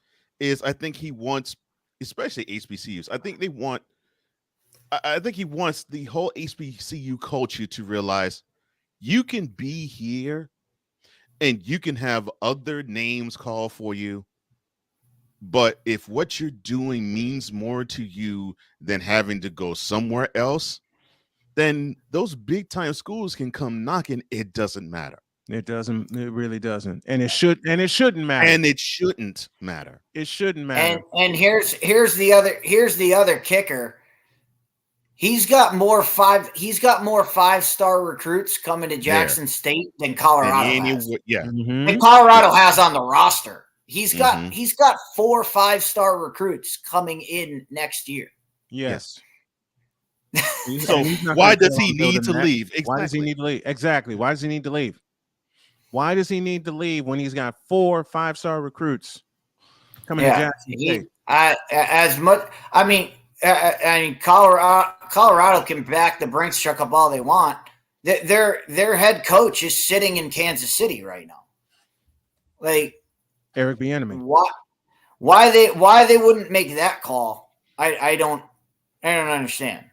is I think he wants, especially HBCUs, I think he wants the whole HBCU culture to realize you can be here and you can have other names called for you. But if what you're doing means more to you than having to go somewhere else, then those big time schools can come knocking. It doesn't matter. It doesn't. It really doesn't. And it shouldn't matter. And it shouldn't matter. It shouldn't matter. And here's the other kicker. He's got more 5-star recruits coming to Jackson State than Colorado has. And Colorado has on the roster. He's got 4 5-star recruits coming in next year. Yes. So why does he need to leave? Exactly. Why does he need to leave? Exactly. Why does he need to leave? Why does he need to leave when he's got 4 5-star recruits coming to Jackson State? Colorado can back the Brinks truck up all they want. Their head coach is sitting in Kansas City right now. Like Eric Bieniemy. Why they wouldn't make that call? I don't understand.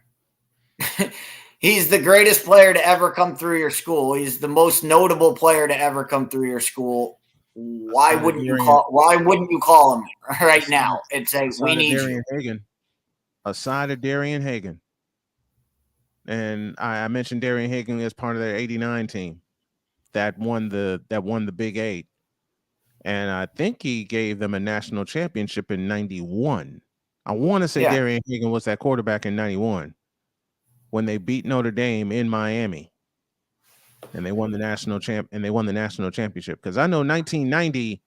He's the greatest player to ever come through your school. He's the most notable player to ever come through your school. Why wouldn't you call him right now and say we need you? Aside of Darian Hagan. And I mentioned Darian Hagan as part of their 89 team that won the Big 8. And I think he gave them a national championship in 91. I want to say Darian Hagan was that quarterback in 91 when they beat Notre Dame in Miami. And they won the national championship. Because I know 1990,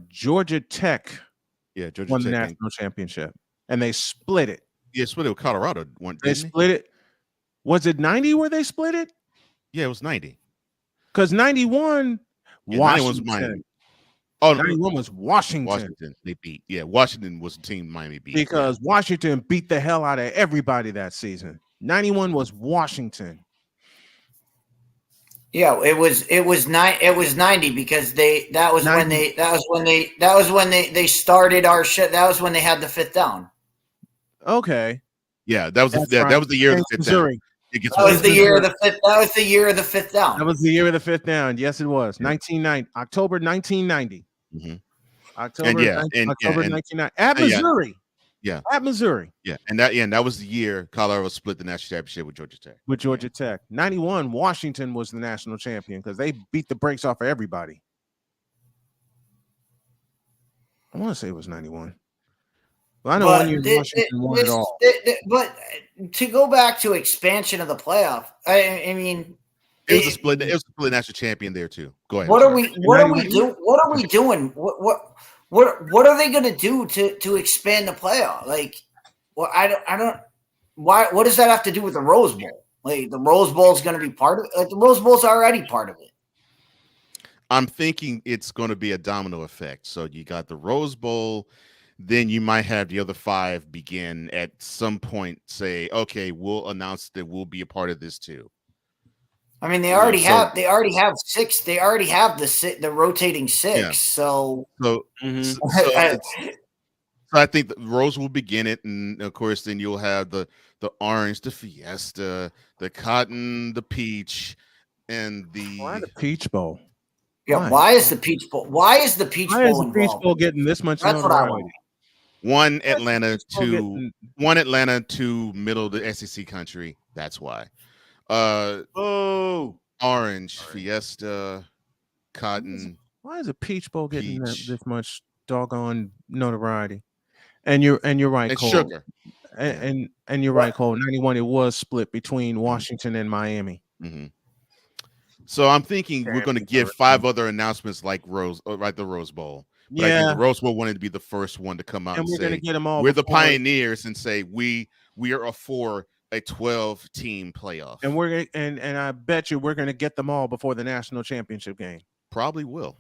Georgia Tech won the national championship. And they split it. Yeah, split it with Colorado. They split it. Was it 90 where they split it? Yeah, it was 90. Because 91, Washington. Miami. 91 was Washington. Washington, they beat. Yeah, Washington was the team Miami beat. Because Washington beat the hell out of everybody that season. 91 was Washington. Yeah, it was 90 because that was when they started our shit. That was when they had the 5th down. Okay. Yeah, that was the year of the 5th down. That was the year of the 5th. That was the year of the 5th down. That was the year of the 5th down. Yes, it was. 1990, October 1990. October 1990 at Missouri. Yeah, at Missouri. Yeah, and that was the year Colorado split the national championship with Georgia Tech. 91, Washington was the national champion because they beat the brakes off of everybody. I want to say it was 91. Well, I know one year Washington won it all. But to go back to expansion of the playoff, I mean, it was a split. It was a split national champion there too. Go ahead. What are we doing? What are they going to do to expand the playoff? Like, well, I don't. Why? What does that have to do with the Rose Bowl? Like, the Rose Bowl is going to be part of it. Like, the Rose Bowl is already part of it. I'm thinking it's going to be a domino effect. So you got the Rose Bowl. Then you might have the other 5 begin at some point say, okay, we'll announce that we'll be a part of this too. I mean, they already have 6. They already have the rotating 6. Yeah. So I think the Rose will begin it, and of course, then you'll have the orange, the Fiesta, the cotton, the peach, and why the Peach Bowl? Yeah, why is the Peach Bowl? Why is the Peach Bowl getting this much notoriety? That's what I want. One Atlanta to middle of the SEC country. That's why. Orange, Fiesta, Cotton. Why is a Peach Bowl getting Peach. this much doggone notoriety? And you're right, And Cole. sugar. And you're right, Cole. 91, it was split between Washington and Miami. Mm-hmm. So I'm thinking we're going to give 5 other announcements like the Rose Bowl. But I think the Rose Bowl wanted to be the first one to come out and we're say, going to get them all. We're the pioneers, and say we are for a 12-team playoff. And we're and I bet you we're going to get them all before the national championship game. Probably will.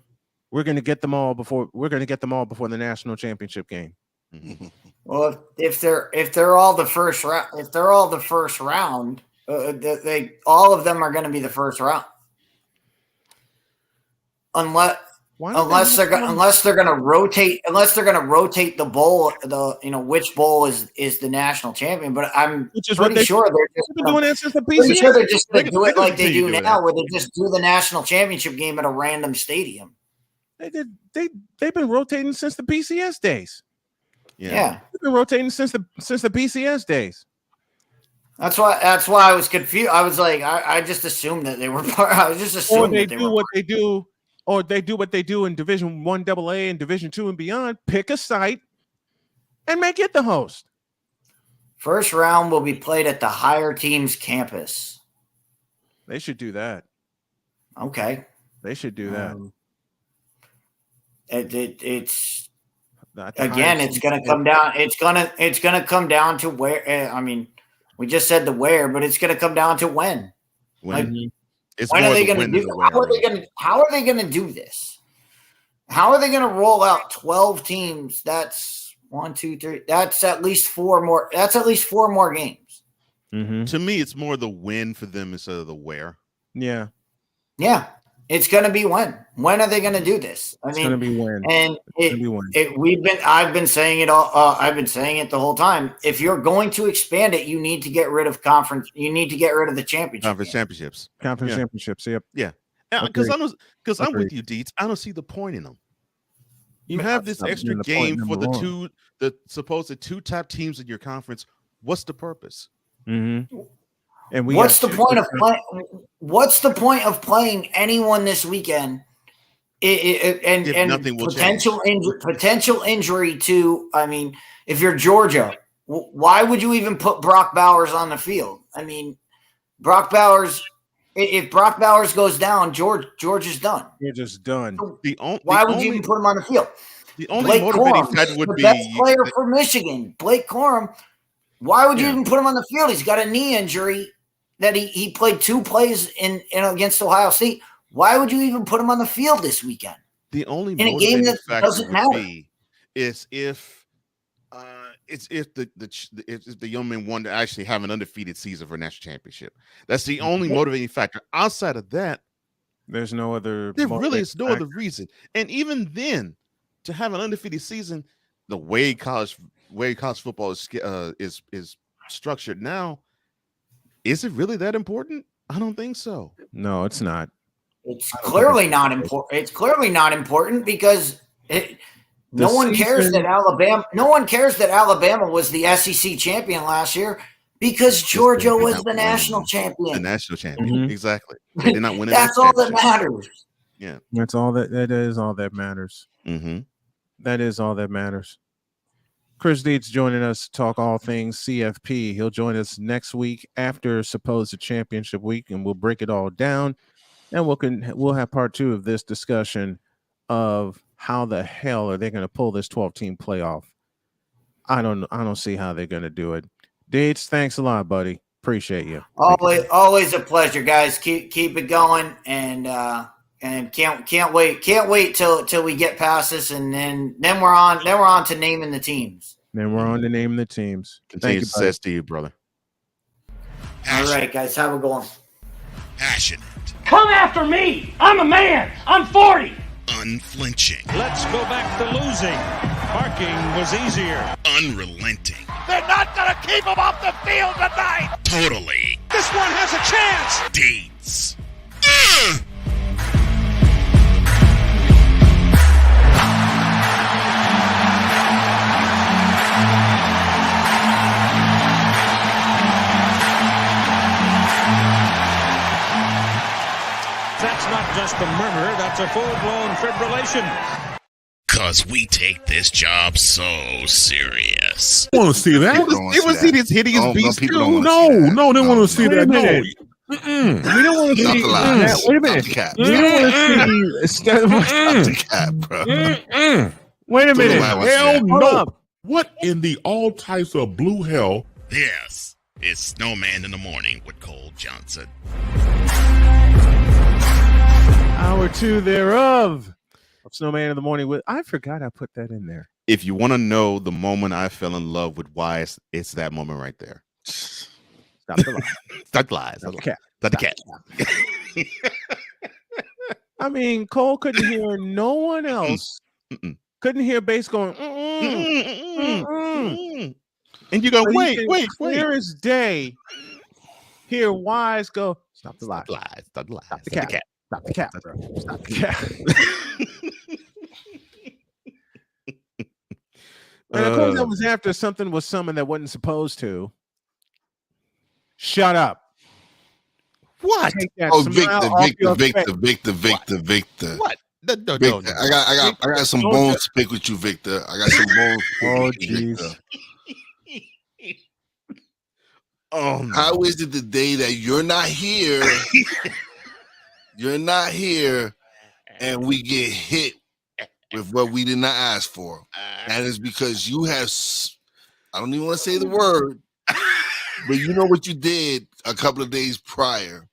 We're going to get them all before the national championship game. Mm-hmm. Well, if they're all the first round, they all of them are going to be the first round. Unless they're going to rotate the bowl, which bowl is the national champion. But I'm pretty sure they're just doing that since the pretty sure they're just going to do it like they do now, where they just do the national championship game at a random stadium. They've been rotating since the BCS days. Yeah. They've been rotating since the BCS days. That's why I was confused. I was like, I just assumed that they were part. I was just assuming they do what they do. Or they do what they do in Division I AA and Division II and beyond. Pick a site and make it the host. First round will be played at the higher team's campus. They should do that. Okay. They should do that. It's again. It's going to come down. It's going to come down to where. I mean, we just said the where, but it's going to come down to when. When are they going to do? How are they going to do this? How are they going to roll out 12 teams? That's 1, 2, 3. That's at least 4 more. That's at least 4 more games. Mm-hmm. To me, it's more the when for them instead of the where. Yeah. It's going to be when. When are they going to do this? It's going to be when. And I've been saying it all. I've been saying it the whole time. If you're going to expand it, you need to get rid of conference. You need to get rid of the championship. Conference championships. Yep. Yeah. Because I'm with you, Deets. I don't see the point in them. You have this extra game for the supposed 2 top teams in your conference. What's the purpose? Mm-hmm. And what's the point of playing anyone this weekend? And potential injury to. I mean, if you're Georgia, why would you even put Brock Bowers on the field? I mean, Brock Bowers. If Brock Bowers goes down, George is done. You're just done. Why would you even put him on the field? The only motivating factor would be the best player for Michigan, Blake Corum. Why would you even put him on the field? He's got a knee injury that he played 2 plays in against Ohio State. Why would you even put him on the field this weekend? The only in a game that doesn't matter is if the young men want to actually have an undefeated season for a national championship. That's the only motivating factor. Outside of that, there's no other. There really is no other reason. And even then, to have an undefeated season, the way college football is structured now, is it really that important? I don't think so. No, it's not. It's clearly not important. It's clearly not important because no one cares that Alabama was the SEC champion last year because Georgia was the national champion. The national champion, exactly. They did not win. That's all that matters. Yeah, that's all that is all that matters. Mm-hmm. That is all that matters. Chris Deeds joining us to talk all things CFP. He'll join us next week after supposed championship week, and we'll break it all down. And we'll have part 2 of this discussion of how the hell are they going to pull this 12-team playoff. I don't see how they're going to do it. Deeds, thanks a lot, buddy. Appreciate you. Always a pleasure, guys. Keep it going, and can't wait till we get past this, and then we're on to naming the teams. Then we're on to naming the teams. Continue success to you, brother. All right, guys, how we going? Passionate. Come after me. I'm a man. I'm 40. Unflinching. Let's go back to losing. Parking was easier. Unrelenting. They're not going to keep him off the field tonight. Totally. This one has a chance. Deeds. That's not just a murmur, that's a full-blown fibrillation. Cause we take this job so serious. I want to see that. They want to see this hideous beast people too. don't wanna No, see that. no, they want to see Wait a that. No. minute. Mm-mm. We don't want to Stop see the lies. Wait a minute. Stop the cap. We don't want to see. Stop the cap, bro. Wait a minute. Don't lie, Hell that. Hold no. up. What in the all types of blue hell? Yes, it's Snowman in the Morning with Cole Johnson. Hour 2 thereof of Snowman in the Morning with. I forgot I put that in there. If you want to know the moment I fell in love with Wise, it's that moment right there. Stop the lie. Stop the lies. Stop the cat. Stop the cat. I mean, Cole couldn't hear no one else. Couldn't hear bass going. And you go, But he wait. can clear as day. Hear Wise go. Stop the lie. Stop the lies. Stop the cat. Stop the cat, bro. Stop the cat. And of course, that was after something was summoned that wasn't supposed to. Shut up. What? Take that Oh, smile off your face. Victor. What? No. Victor, I got some bones to pick with you, Victor. I got some bones to pick Oh, with you, jeez. Victor. Oh, no. How is it the day that you're not here? You're not here, and we get hit with what we did not ask for. And it's because you have, I don't even want to say the word, but you know what you did a couple of days prior,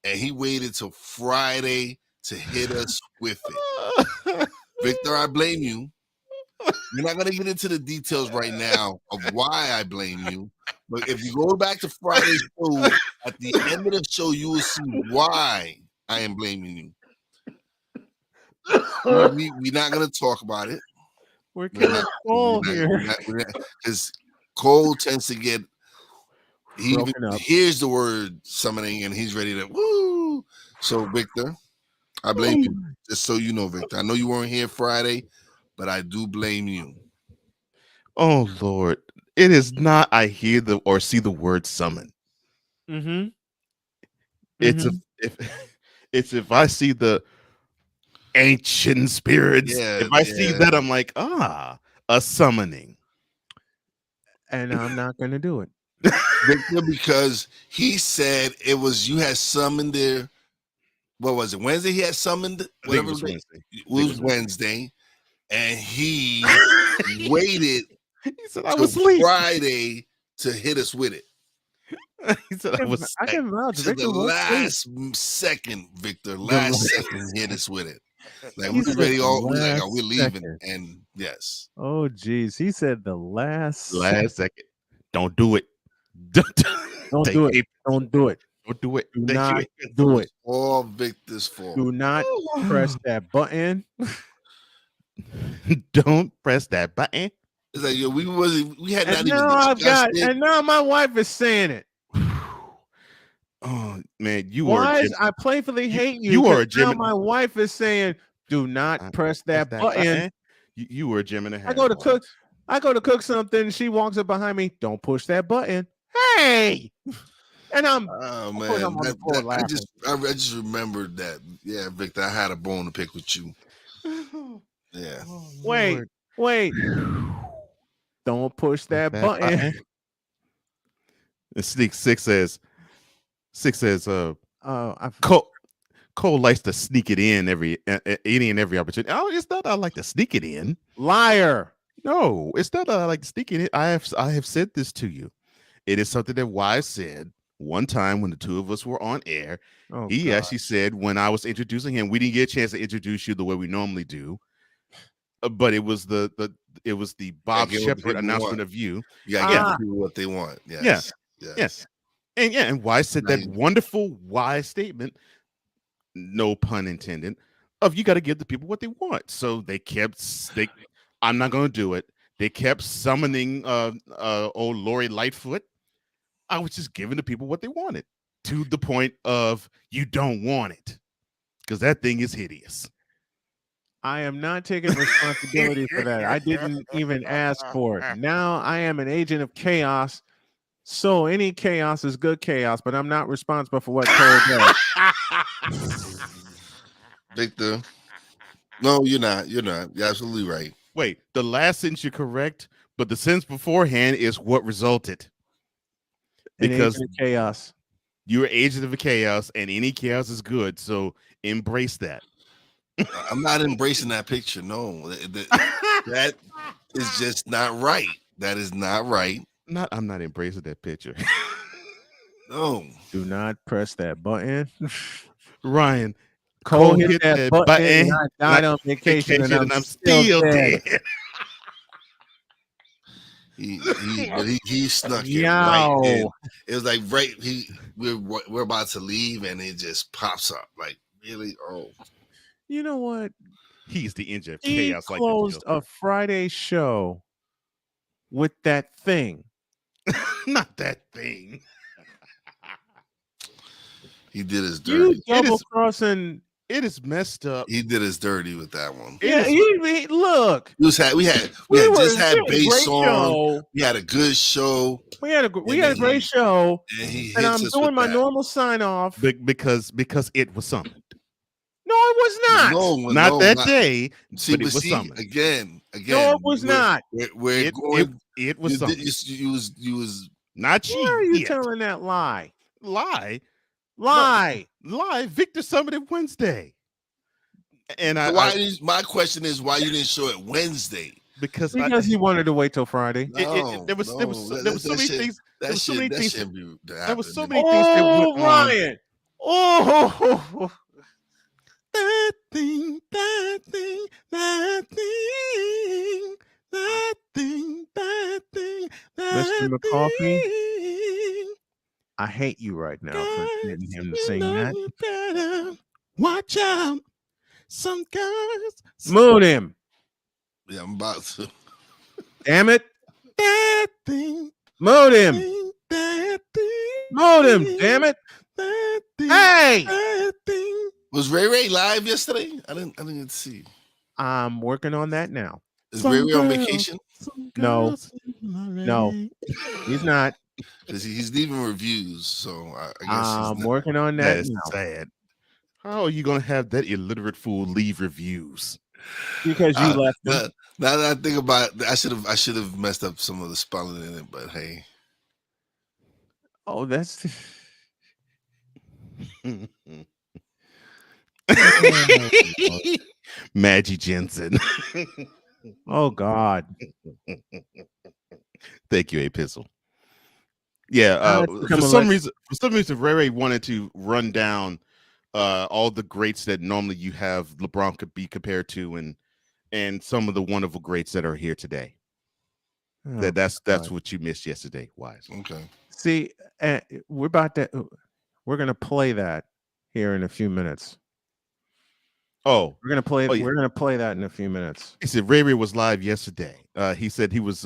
and he waited till Friday to hit us with it. Victor, I blame you. We're not going to get into the details right now of why I blame you, but if you go back to Friday's show, at the end of the show, you will see why I am blaming you. We're not going to talk about it. We're killing Cole here. Because Cole tends to get, he even Broken up. hears the word summoning and he's ready to woo. So, Victor, I blame you. Just so you know, Victor. I know you weren't here Friday, but I do blame you. Oh, Lord. It is not I hear the or see the word summon. Mm-hmm. It's if I see the ancient spirits, if I see that, I'm like, a summoning. And I'm not going to do it. Victor, because he said it was, you had summoned there. What was it? Wednesday? He had summoned whatever it was Wednesday. It was Wednesday. And he waited He said I was asleep. Friday to hit us with it. He said I was I can vouch. To Victor the was last second, Victor. Last second hit us with it. Like we ready all we like, we're leaving. Second. And yes. Oh geez. He said the last second. Don't do it. Don't do it. Don't do it. Don't do it. Do not do it. All Victor's fault. Do not press that button. Don't press that button. It's like we had not And even now discussed it. and now my wife is saying it. Oh man, you Why are I playfully hate you. You are a 'cause now Gemini. my wife is saying, do not press that button. You were a Gemini. I go to cook something. She walks up behind me. Don't push that button. Hey, and I'm. Oh course man, I'm on the floor I just remembered that. Yeah, Victor, I had a bone to pick with you. Yeah. Wait. Don't push that button. And Six says, I Cole likes to sneak it in any and every opportunity. Oh, it's not I like to sneak it in. Liar. No, it's not I like to sneak it in. I have said this to you. It is something that Wise said one time when the two of us were on air. Oh, he God. actually said when I was introducing him, we didn't get a chance to introduce you the way we normally do. But it was the Bob Shepard announcement of you. You gotta give people what they want. Yes. Yes. And Wise said that wonderful Wise statement, no pun intended, of you got to give the people what they want. So I'm not gonna do it. They kept summoning old Lori Lightfoot. I was just giving the people what they wanted, to the point of you don't want it. Because that thing is hideous. I am not taking responsibility for that. I didn't even ask for it. Now I am an agent of chaos. So any chaos is good chaos, but I'm not responsible for what Cole does. Victor. No, you're not. You're not. You're absolutely right. Wait, the last sentence you're correct, but the sentence beforehand is what resulted. An Because agent of chaos. you're an agent of chaos, and any chaos is good. So embrace that. I'm not embracing that picture. No, that is just not right. That is not right. I'm not embracing that picture. No. Do not press that button. Ryan, Cole hit that button and I died on vacation and I'm still dead. He snuck it Yow. right in. It was like right. We're about to leave and it just pops up. Like really? Oh, You know what? He's the engine of He chaos. closed a Friday show with that thing. Not that thing. He did his dirty. You double crossing. It is messed up. He did his dirty with that one. Yeah, look. We had just had bass on. We had a good show. We had a great show. And I'm doing my normal sign off because it was summoned. No, it was not. Not that day. See, but it was summoned. Again. No, it was not. It was summoned. You was not cheap. Why are you telling that lie? Lie. Victor summoned it Wednesday. And my question is why you didn't show it Wednesday? Because he wanted to wait till Friday. There was so many things. There was so many things that went on. Ryan. Oh, that thing. Mr. McCoffey, I hate you right now for getting him to sing that. Better watch out. Some guys. Moon him. Yeah, I'm about to. Damn it. That thing. Moon him. That thing. Moon him. Damn it. That thing. Hey. That thing. Was Ray live yesterday? I didn't see. I'm working on that now. Is Ray on vacation? No, he's not. He's leaving reviews, so I guess I'm working on that. That is sad. How are you gonna have that illiterate fool leave reviews? Because you left him. Now that I think about it, I should have messed up some of the spelling in it, but hey. Oh, that's Maggie Jensen. Oh God. Thank you, Epistle. Yeah, for some reason, Ray wanted to run down all the greats that normally you have LeBron could be compared to, and some of the wonderful greats that are here today. Oh, that's what you missed yesterday, Wise. Okay. See, we're gonna play that here in a few minutes. Oh, we're gonna play. Oh, yeah. We're gonna play that in a few minutes. He said Ray was live yesterday. He said he was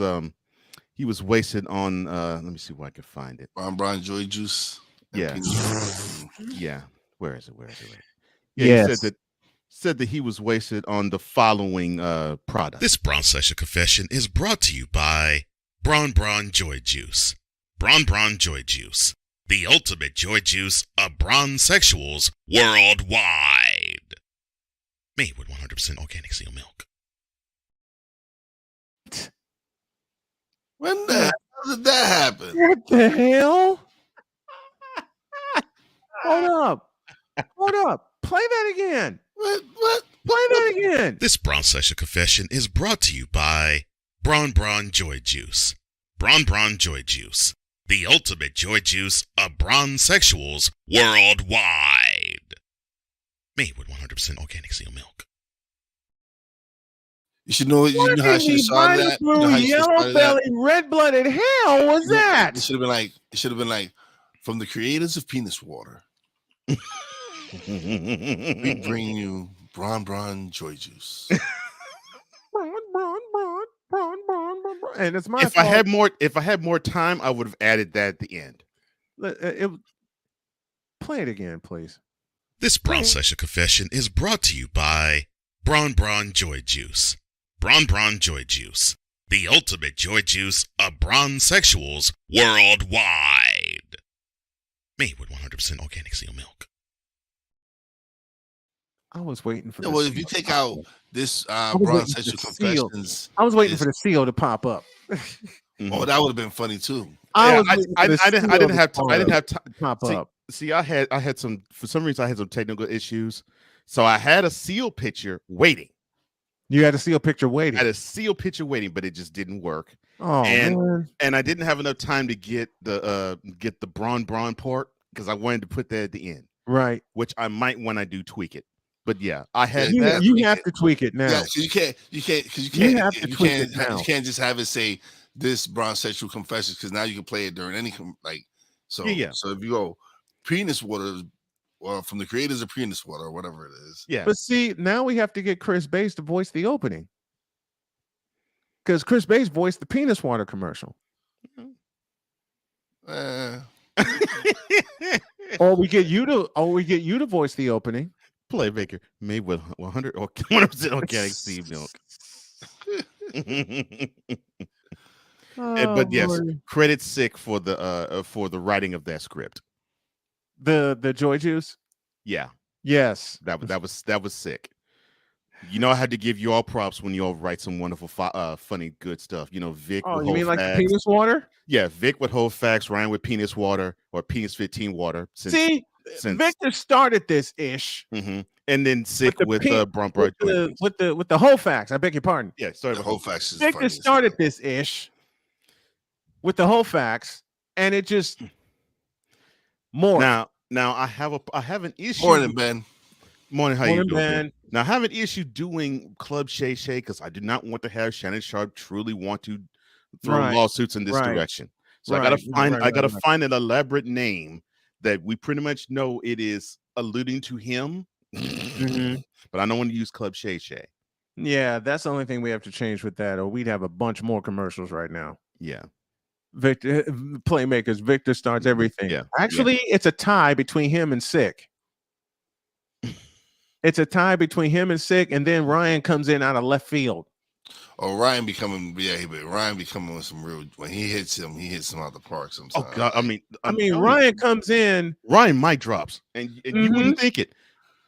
wasted on. Let me see where I can find it. Bron Joy Juice. Yeah, yeah. Where is it? Yeah, yes. He said that he was wasted on the following product. This Braun Session Confession is brought to you by Braun Joy Juice. Braun Joy Juice, the ultimate joy juice of Braun sexuals worldwide. Made with 100% organic seal milk. When the hell did that happen? What the hell? Hold up. Play that again. What? Play that again. This Braun Session Confession is brought to you by Braun Joy Juice. Braun Joy Juice, the ultimate joy juice of Braun sexuals worldwide. Made with 100% organic seal milk. You should know. You know how she started that. You know how she yellow started belly, that? red-blooded hell was that? It should have been like from the creators of Penis Water. We bring you Braun Joy Juice. Braun. And it's my If fault. I had more time, I would have added that at the end. Play it again, please. This Braun Session Confession is brought to you by Braun Joy Juice. Braun Joy Juice, the ultimate joy juice of Braun sexuals worldwide. Made with 100% organic seal milk. I was waiting for Yeah, the well, if you seal to take pop out up. this I was Bronze waiting for the Sexual seal. Confessions, I was waiting for the seal to pop up. oh, that would have been funny too. I Yeah, was waiting for the I seal didn't have I didn't have to time. pop up. See, I had some, for some reason I had some technical issues, so I had a seal picture waiting. You had a seal picture I waiting. had a seal picture waiting, but it just didn't work. Oh man. And I didn't have enough time to get the Braun part because I wanted to put that at the end, Right. which I might when I do tweak it. But yeah, I had Yeah, that. You have to tweak it now. Yeah, so you can't have to tweak it now. you can't just have it say this Bronze Sexual Confessions, because now you can play it during any so. Yeah. So if you go penis water, well, from the creators of penis water or whatever it is. Yeah. But see, now we have to get Chris Bass to voice the opening. Because Chris Bass voiced the penis water commercial. Or we get you to voice the opening. Playmaker made with 100 or 100% organic seed milk. But yes, credit Sick for the writing of that script. The Joy Juice. Yeah. Yes. That was sick. You know, I had to give you all props when you all write some wonderful, funny, good stuff. You know, Vic. Oh, with you mean whole like the facts. penis water? Yeah, Vic with whole facts, Ryan with penis water or penis 15 water. See, Victor started this ish. Mm-hmm. And then Sick with Bron with the whole facts. I beg your pardon. Yeah, sorry, the whole facts. Victor started this ish with the whole facts, and it just more. Now I have an issue. Morning, Ben. Morning, how you doing, Ben? Now I have an issue doing Club Shay Shay because I do not want to have Shannon Sharp truly want to throw lawsuits in this direction. So I gotta find an elaborate name that we pretty much know it is alluding to him. But I don't want to use Club Shay Shay. Yeah, that's the only thing we have to change with that, or we'd have a bunch more commercials right now. Yeah. Victor Playmakers, Victor starts everything. Yeah. Actually, it's a tie between him and Sick. It's a tie between him and Sick, and then Ryan comes in out of left field. Oh, Ryan becoming with some real, when he hits him out the park sometimes. Oh God, I mean Ryan comes in. Ryan mic drops, and you wouldn't think it.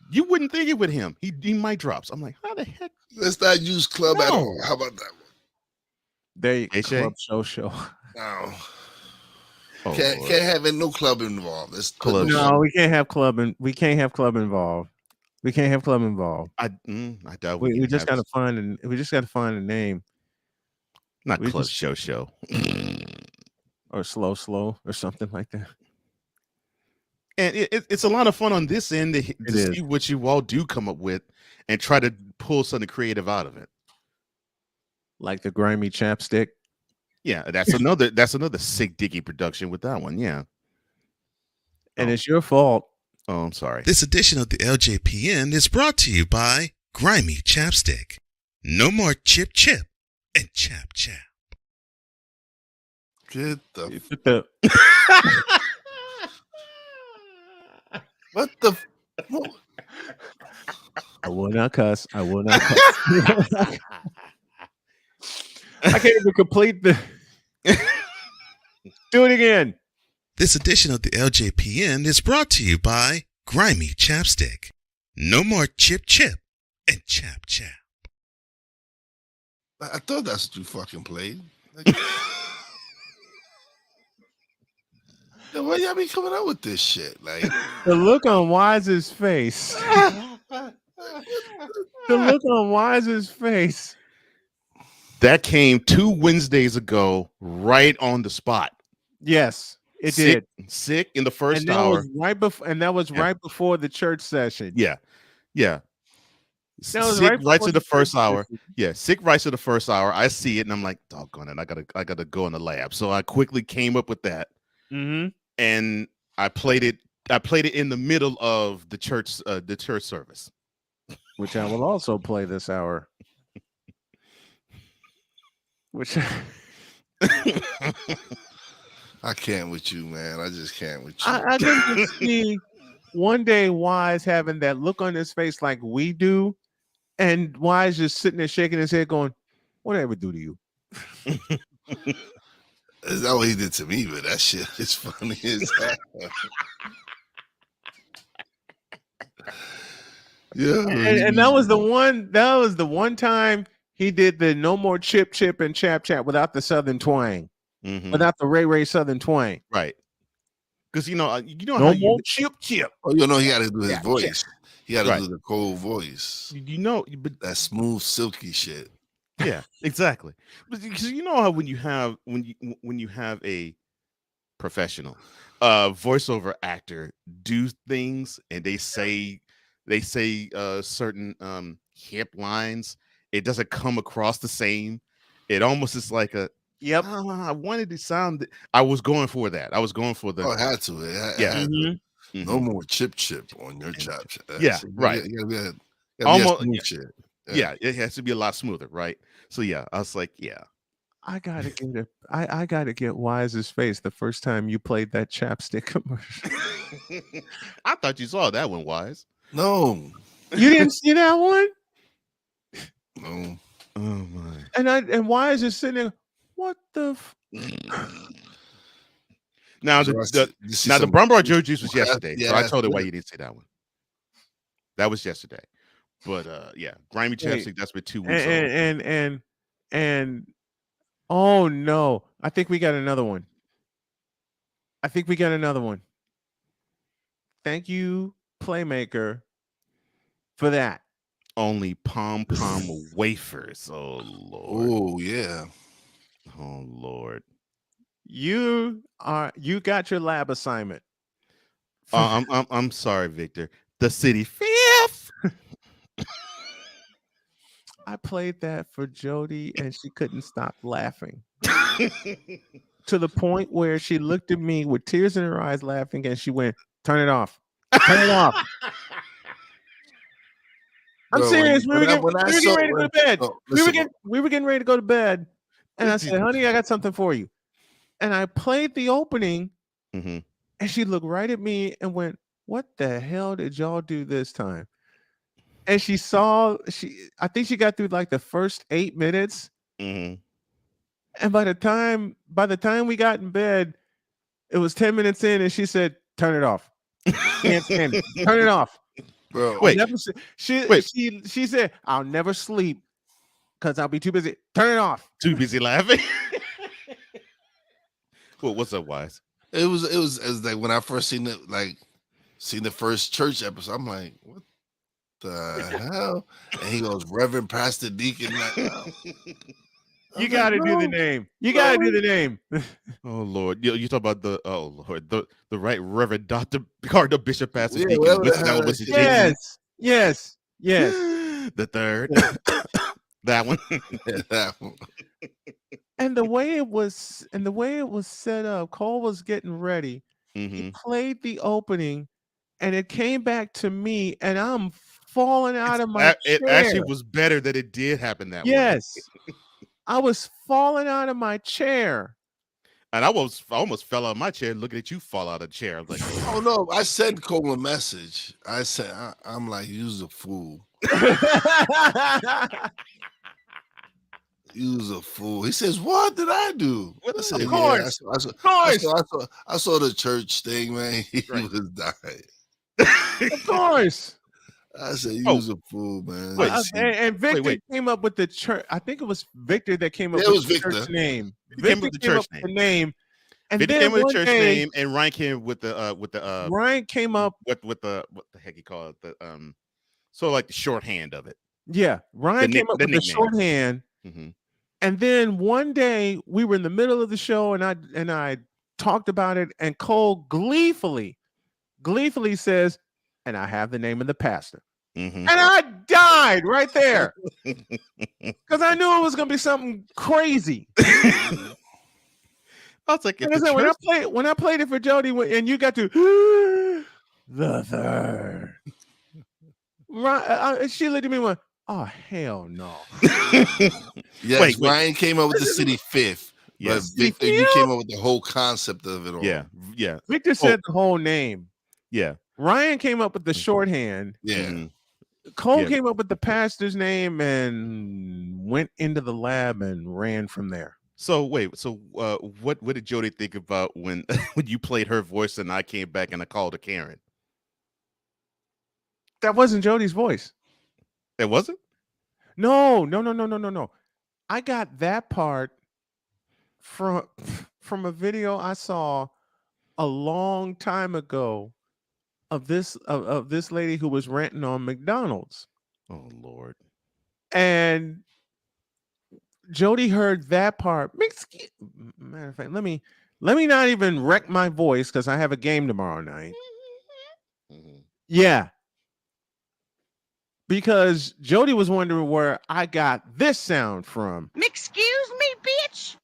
You wouldn't think it with him. He mic drops. I'm like, how the heck? Let's not use club at all. How about that one? They club show. No. Oh, can't have no club involved. No, we can't have club we can't have club involved. We can't have club involved. I doubt we just gotta find a name. Not Club Show. Or slow or something like that. And it's a lot of fun on this end to see what you all do come up with and try to pull something creative out of it. Like the grimy chapstick. Yeah, that's another sick Dicky production with that one. Yeah. And it's your fault. Oh, I'm sorry. This edition of the LJPN is brought to you by Grimy Chapstick. No more chip and chap. Get the what the? I will not cuss. I can't even complete the. Do it again. This edition of the LJPN is brought to you by Grimy Chapstick. No more chip and chap. I thought that's what you fucking played. Why y'all be coming out with this shit? Like the look on Wise's face. The look on Wise's face. That came 2 Wednesdays ago, right on the spot. Yes, it did. Sick in the first and that hour. Was right before, and that was right before the church session. Yeah. That was Sick writes in the first hour. Yeah, Sick writes in the first hour. I see it, and I'm like, doggone it, I gotta go in the lab. So I quickly came up with that, and I played it. I played it in the middle of the church service, which I will also play this hour. Which I can't with you, man. I just can't with you. I didn't see one day Wise having that look on his face like we do, and Wise just sitting there shaking his head, going, "What did I ever do to you?" That's not what he did to me, but that shit is funny as hell. Yeah, And that was the one. That was the one time he did the no more chip chip and chap chap without the southern twang, without the Ray southern twang. Right. Because you know how No more you chip chip. Oh, you know he got to do his Chap, voice. He got to Right. do the cold voice. you know, but That smooth, silky shit. yeah, exactly. Because you know how when you have a professional voiceover actor do things and they say certain hip lines, it doesn't come across the same. It almost is like a Yep. I wanted to sound. I was going for that. I was going for the. Oh, it had to. It Yeah. had to. Mhm. No more chip on your chop. Yeah, right. You gotta be Almost. smooth shit. Yeah, it has to be a lot smoother, right? So yeah, I was like, yeah. I gotta get it. I gotta get Wise's face the first time you played that chapstick commercial. I thought you saw that one, Wise. No, You didn't see that one? no. Oh my. And Wise is sitting there. What the? Now So the Brown Bar Joe Juice was yesterday, yeah, so I that's told her why good. you didn't say that one. That was yesterday, but yeah, grimy chapstick. That's been 2 weeks old. And oh no, I think we got another one. Thank you, Playmaker, for that. Only pom wafers. Oh Lord. Oh yeah. Oh Lord. You got your lab assignment. I'm sorry, Victor. The city fifth. I played that for Jody and she couldn't stop laughing. To the point where she looked at me with tears in her eyes laughing and she went, "Turn it off. Turn it off." I'm Bro, serious. We were getting ready to go to bed. We were getting ready to go to bed. And I said, "Honey, I got something for you." And I played the opening Mhm. and she looked right at me and went, "What the hell did y'all do this time?" And I think she got through like the first 8 minutes. Mhm. And by the time we got in bed, it was 10 minutes in and she said, "Turn it off. Can't stand it. Turn it off." Bro, Wait. She said, "I'll never sleep because I'll be too busy." Turn it off. Too busy laughing. Well, what's up, Wise? It was like when I first seen the first church episode. I'm like, what the hell? And he goes, Reverend Pastor Deacon. You got to do the name. You got to do the name. Oh Lord, you talk about the the right Reverend Dr. Cardinal Bishop Pastor Yeah, Deacon. whatever the Winston hell Allen that Mrs. Yes. Yes. Yes. The third. That one. Yeah, that one. And the way it was set up, Cole was getting ready. He played the opening and it came back to me and I'm falling out of my chair. It actually was better that it did happen that way. Yes. I was falling out of my chair. And I almost fell out of my chair looking at you fall out of the chair. I was like, oh no, I sent Cole a message. I said, I'm like, you's a fool. You's a fool. He says, what did I do? I said, of course. I saw the church thing, man. He was dying. Of course. I said, you's a fool, man. And Victor came up with the church. I think it was Victor that came up with the church name. Victor came up with the church name. And Victor then came with the one church day, name, and Ryan came with the Ryan came up with the what the heck you call it, the so like the shorthand of it. Yeah, Ryan came up with the shorthand. And then one day we were in the middle of the show, and I talked about it, and Cole gleefully says, "And I have the name of the pastor." And I died right there because I knew it was going to be something crazy. I was like, when I played it for Jody, and you got to the third, right? She looked at me and went, "Oh hell no!" Yes, Ryan came up with the city fifth. Yes, but Victor, you came up with the whole concept of it all. Yeah. Victor said the whole name. Yeah. Ryan came up with the shorthand. Yeah. Cole came up with the pastor's name and went into the lab and ran from there. So what did Jody think about when you played her voice and I came back and I called her Karen? That wasn't Jody's voice. It wasn't? No. I got that part from a video I saw a long time ago of this lady who was ranting on McDonald's. Oh Lord. And Jody heard that part. Matter of fact, let me not even wreck my voice because I have a game tomorrow night. Mhm. Yeah. Because Jody was wondering where I got this sound from. Excuse me, bitch.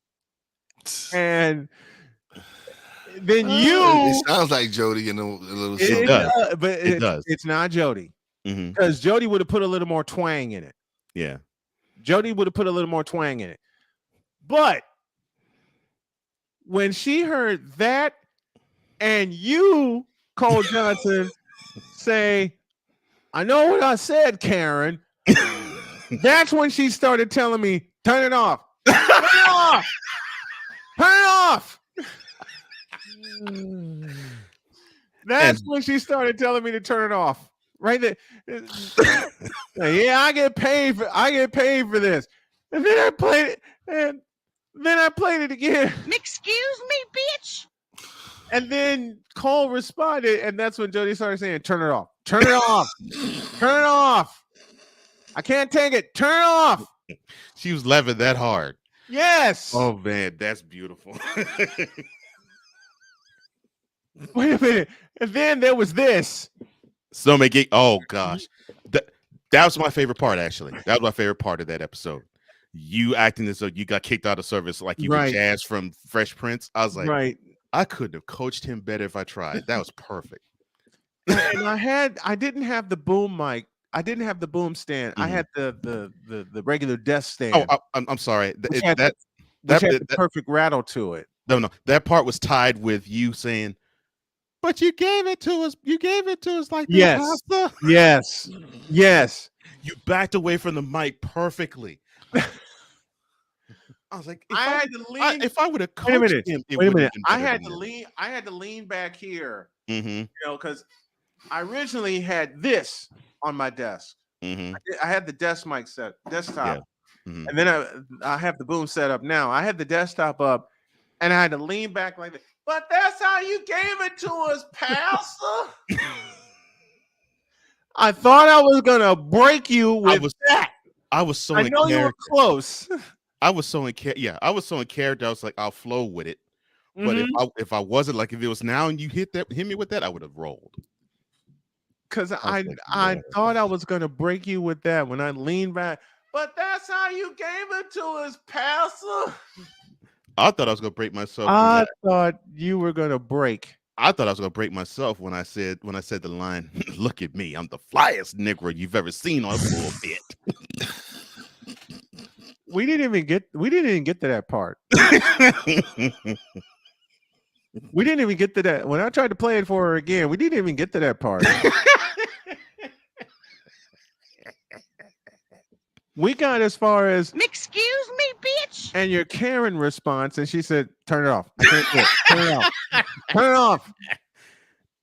And then It sounds like Jody in a little It something. does. but It does. It's not Jody. Mhm. Because Jody would have put a little more twang in it. Yeah. Jody would have put a little more twang in it. But when she heard that and you, Cole Johnson, say, I know what I said, Karen. That's when she started telling me, turn it off. Turn it off. Turn it off. That's when she started telling me to turn it off. Right there. Yeah, I get paid for this. And then I played it, and then I played it again. Excuse me, bitch. And then Cole responded, and that's when Jody started saying, turn it off. Turn it off. Turn it off. I can't take it. Turn it off. She was laughing that hard. Yes. Oh man, that's beautiful. Wait a minute. And then there was this. Snowman gate. Oh gosh. That was my favorite part, actually. That was my favorite part of that episode. You acting as though you got kicked out of service like you were Jazz from Fresh Prince. I was like, right. I couldn't have coached him better if I tried. That was perfect. And I didn't have the boom mic. I didn't have the boom stand. I had the regular desk stand. Oh, I'm sorry. Which had the perfect rattle to it. No. That part was tied with you saying, but you gave it to us. You gave it to us like this. Yes. Pasta. Yes. Yes. You backed away from the mic perfectly. I was like, if I would have coached him, wait a minute. I had to lean back here. Mm-hmm. You know, because I originally had this on my desk. Mm-hmm. I had the desktop, Yeah. Mm-hmm. and then I have the boom set up now. I had the desktop up, and I had to lean back like this. But that's how you gave it to us, Pastor. I thought I was gonna break you with that. I was so. I know you were close. I was so in character. I was so in character. I was like, I'll flow with it. But if I wasn't, like, if it was now and you hit me with that, I would have rolled. Because I thought I was gonna break you with that when I leaned back. But that's how you gave it to us, Pastor. I thought I was gonna break myself. I thought you were gonna break. I thought I was gonna break myself when I said the line, look at me, I'm the flyest Negro you've ever seen on a pulpit. We didn't even get to that part. We didn't even get to that. When I tried to play it for her again, we didn't even get to that part. We got as far as excuse me, bitch. And your Karen response, and she said, turn it off. I can't do it. Turn it off. Turn it off.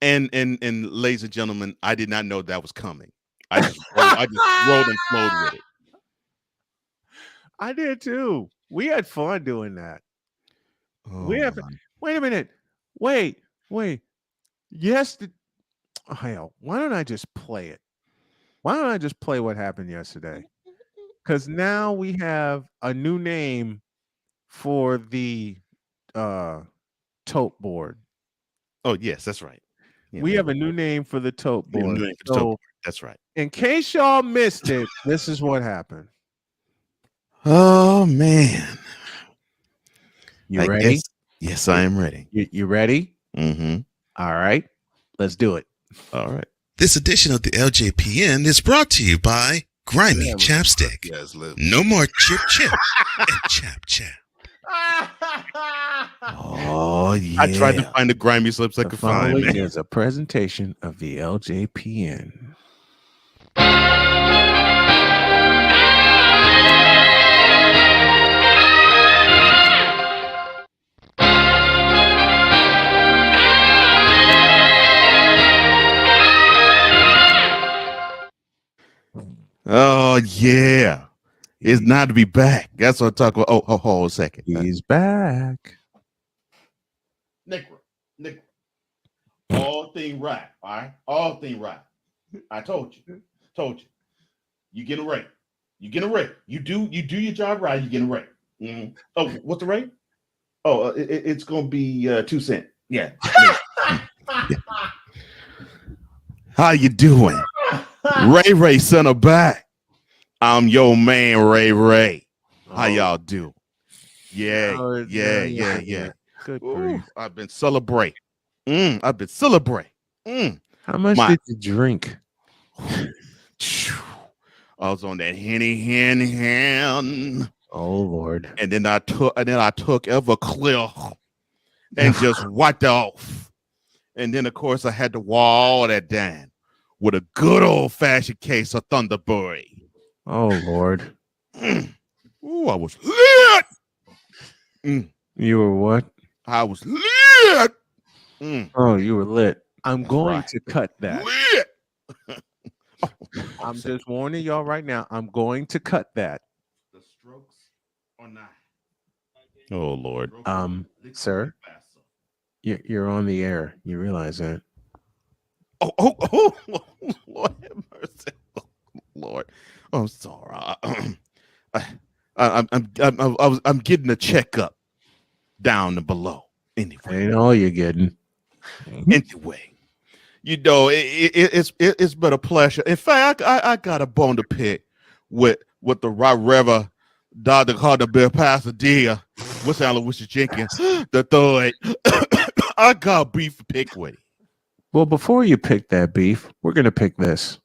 And ladies and gentlemen, I did not know that was coming. I just rolled and flowed with it. I did too. We had fun doing that. Oh, wait a minute. Wait. Yes. Hell, why don't I just play it? Why don't I just play what happened yesterday? Because now we have a new name for the tote board. Oh, yes, that's right. Yeah, we have a new name for the tote board. That's right. In case y'all missed it, this is what happened. Oh man. You ready? Yes, I am ready. You ready? Mm-hmm. All right. Let's do it. All right. This edition of the LJPN is brought to you by Grimy Chapstick. Yes, no more chip and chap. Oh yeah. I tried to find the grimy slips I could find. Man. Is a presentation of the LJPN. Oh yeah, it's not to be back. That's what I'm talking about. Oh, hold a second. He's back. Negro. All thing right. All right. All thing right. I told you. You get a rate. You do your job right. You get a rate. Mm-hmm. Oh, what's the rate? Oh, it's gonna be 2 cents. Yeah. How you doing? Ray sent her back. I'm your man, Ray. How y'all do? Yeah. Good Ooh, grief. I've been celebrating. I've been celebrating. How much did you drink? I was on that hen. Oh Lord. And then I took Everclear and just wiped it off. And then of course I had to wall that down with a good old-fashioned case of Thunderbird. Oh Lord. Ooh, I was lit. You were what? I was lit. Oh, you were lit. I'm That's going right. to cut that. Lit. I'm just warning y'all right now. I'm going to cut that. The strokes or not? Oh Lord. Sir, you're on the air. You realize that? Oh, Lord have mercy. Lord, I'm sorry. I'm getting a checkup down and below. Anyway, Ain't all you're getting. Anyway, it's been a pleasure. In fact, I got a bone to pick with the Right Reverend Dr. Carter Bill Pasadena with St. Louis Jenkins the third. I got beef to pick with it. Well, before you pick that beef, we're gonna pick this.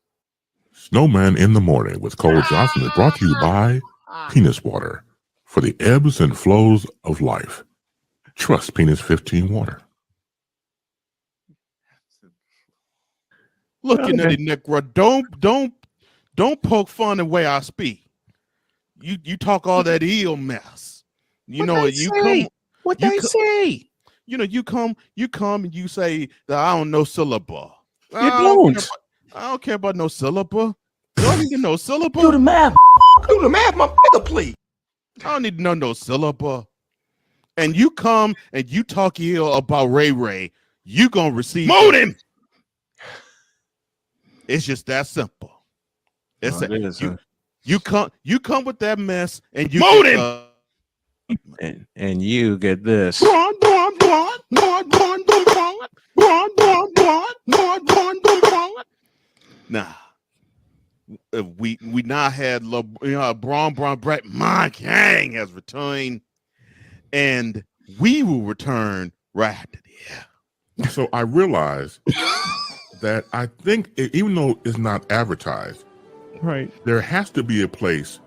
Snowman in the Morning with Cole Johnson is brought to you by Penis Water for the ebbs and flows of life. Trust Penis 15 Water. Looking at it, Negro, don't poke fun the way I speak. You talk all that ill mess. You know you come. What they say? You know you come and you say that I don't know syllable. You don't. I don't care about no syllable. You don't need to know syllable. Do the math, my nigga, please. I don't need to know no syllable. And you come and you talk ill about Ray. You gonna receive him. It's just that simple. It's Oh, it is, huh? you come with that mess and you And you get this. Nah, we now had Braun Brett. My gang has returned, and we will return right after this. So I realized that I think even though it's not advertised, Right. there has to be a place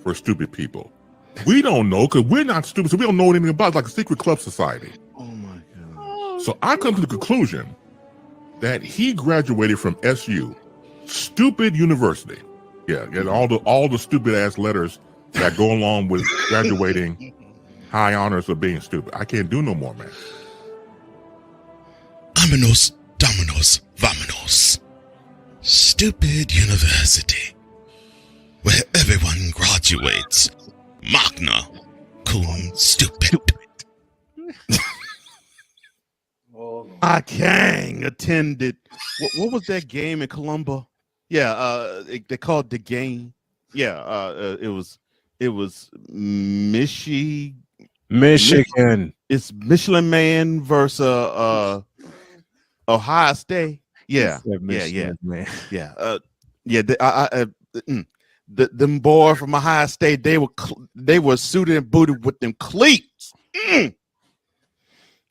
for stupid people. We don't know because we're not stupid, so we don't know anything about it, like a secret club society. Oh my God. So I come to the conclusion that he graduated from SU, stupid university. Yeah, get all the stupid ass letters that go along with graduating, high honors of being stupid. I can't do no more, man. Vámonos, dominos, vámonos. Stupid university, where everyone graduates. Magna cum stupid. My gang attended. What was that game in Columba? Yeah, they called the game. Yeah, it was Michigan. It's Michelin Man versus Ohio State. Yeah. Man. Them boys from Ohio State, they were suited and booted with them cleats.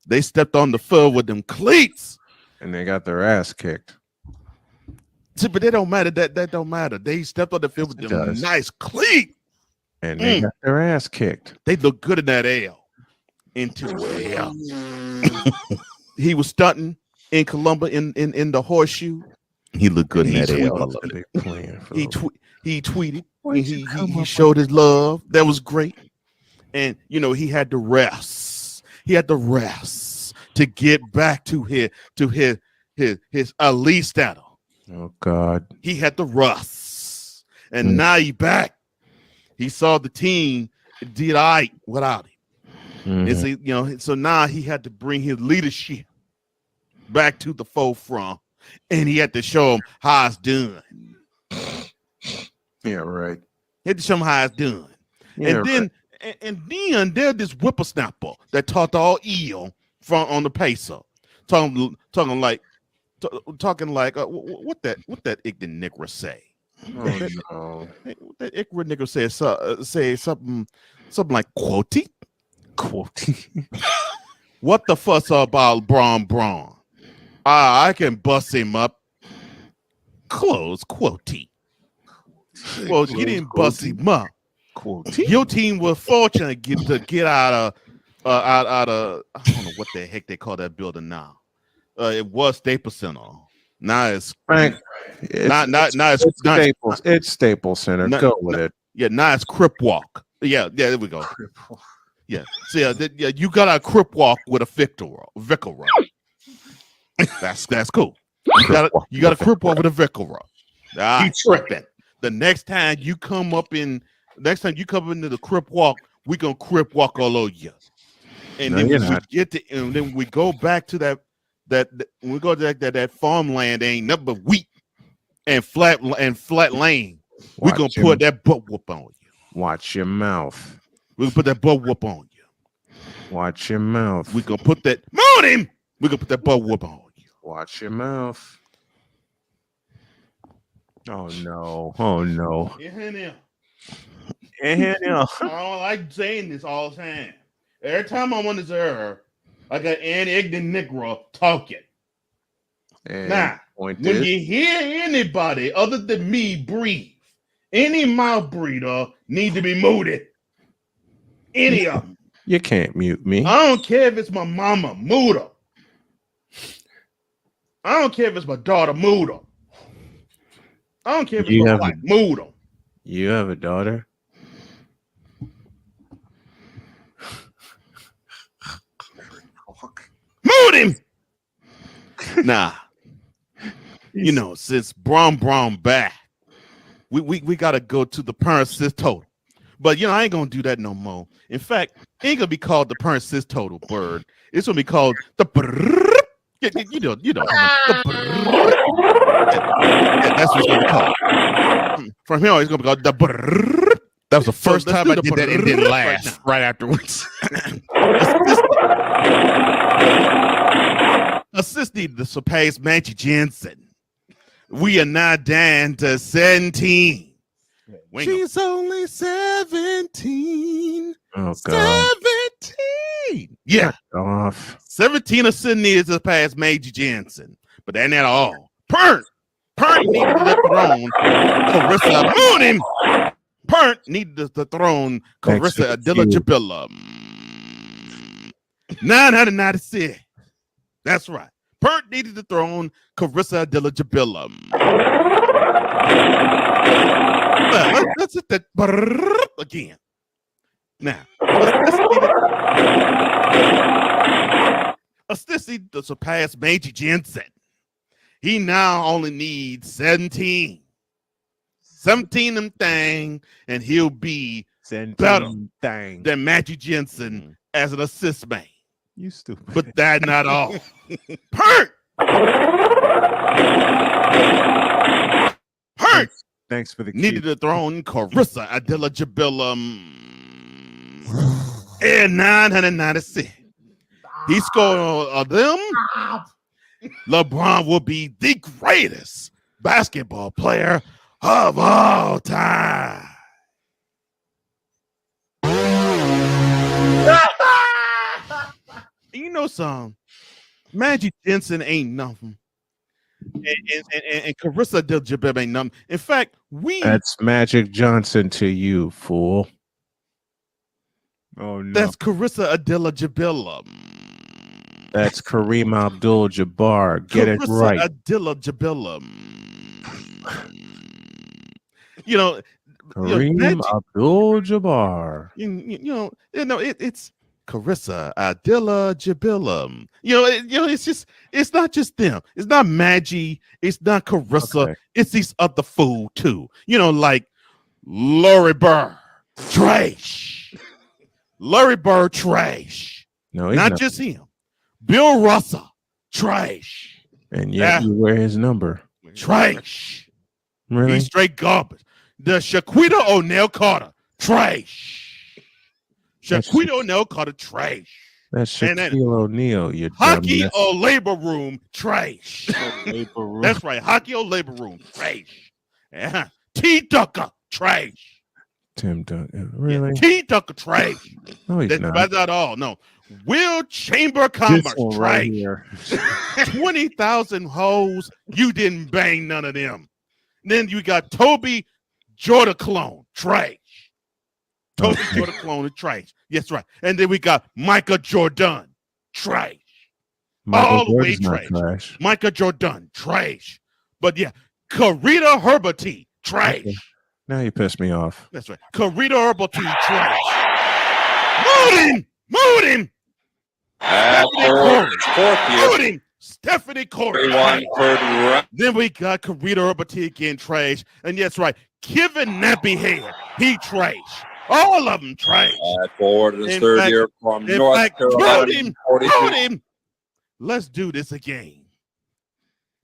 They stepped on the field with them cleats, And they got their ass kicked. See, but that don't matter. That don't matter. They stepped on the field with them nice cleats, and they got their ass kicked. They look good in that L. Into L. He was stunting in Columba in the horseshoe. He looked good in that L. He tweeted. He showed his love. That was great. And he had to rest. He had to rest to get back to his elite status. Oh God. He had to rest. and now he back. He saw the team did all right without him. And so, so now he had to bring his leadership back to the forefront, and he had to show him how it's done. Yeah, right. He had to show him how it's done. Yeah, and then there's this whippersnapper that talked all ill from on the pacer, talking like what that ignorant nigger say? Oh no! What that ignorant nigger say something like quoty. What the fuss about Braun? I can bust him up. Close quoty. Well, you didn't bust him up. Your team was fortunate to get out of I don't know what the heck they call that building now. It was Staples Center. Now it's Frank. It's Staples. It's Staples Center. Go with it. Yeah, now it's Crip Walk. Yeah, there we go. Yeah, so you got a Crip Walk with a Vicar. That's cool. You got a Crip Walk with a Vicar. You tripping. The next time you come into the Crip Walk, we gonna Crip Walk all over you. And then then we go back to that when we go to that farmland, ain't nothing but wheat and flat lane. We're gonna put that butt whoop on you. Watch your mouth. We're gonna put that butt whoop on you. Watch your mouth. We're gonna put that morning. We're gonna put that butt whoop on you. Watch your mouth. Oh no. Oh no. I Yeah. don't like saying this all the time. Every time I'm on this air, I got an ignorant Negro talking. And now, when you hear anybody other than me breathe, any mouth breather need to be muted. Any of them. You can't mute me. I don't care if it's my mama, mute her. I don't care if it's my daughter, mute her. I don't care if it's my wife, mute her. You have a daughter? Mute him. Nah. Since Braun back, we gotta go to the parent sis total. But I ain't gonna do that no more. In fact, it ain't gonna be called the parent sis total bird. It's gonna be called the you know the that's what it's gonna be called. From here on, it's gonna be called the That was the first time I did that and then laugh right afterwards. Assisting to surpass Magic Jensen. We are now down to 17. She's only 17. Oh, God. 17. Yeah. Off. 17 of Sydney is to pass Major Jensen. But that ain't all. Pert needed the throne. Carissa Moonin. Pert needed the throne. Carissa Adilla Jabilla. 996. That's right. Pert needed the throne. Carissa Adilla Jabilla. Let's hit that again. Now, Assisting to surpass Major Jensen. He now only needs 17. 17 them thing, and he'll be better than Magic Jensen as an assist man. You stupid. But that's not all. Pert! Thanks for the needed the throne. Carissa Adilla Jabilla and 996. He scored on them. LeBron will be the greatest basketball player of all time. You know something? Magic Jensen ain't nothing. And Carissa Adilla ain't nothing. In fact, that's Magic Johnson to you, fool. Oh no. That's Carissa Adilla Jabilla. That's Kareem Abdul-Jabbar. Get it right. Adilla Jabilla. Kareem Abdul-Jabbar. It's Carissa Adilla Jabilla. It's not just them. It's not Maggie. It's not Carissa. Okay. It's these other fool too. Like Larry Bird, trash. Larry Bird, trash. No, he's Not not. just him. Bill Russell, trash. And yet you wear his number. Trash. Really? He's straight garbage. The Shaquita O'Neal Carter, trash. Shaquita O'Neal Carter, trash. That's And then Shaquille O'Neal, you Hockey dumbass. or labor room, trash. That's right. Hockey or labor room, trash. Yeah. T. Ducker, trash. Tim Duncan. Really? Yeah. T. Ducker, trash. No, he's not. That's not all. No. Will Chamber Commerce, This one trash. right here. 20,000 hoes. You didn't bang none of them. Then you got Toby Jordan clone, trash. Toby Jordan clone is trash. Yes, right. And then we got Micah Jordan, trash. All the way trash. Micah Jordan, trash. But yeah, Karita Herberty, trash. Okay. Now you pissed me off. That's right. Karita Herberty, trash. Mood him. Stephanie Corey. Then we got Karita Herberty again, trash. And yes, right. Kevin Nappyhead, he trash. All of them trash. Forward in his third year from North Carolina. Mood him. Let's do this again.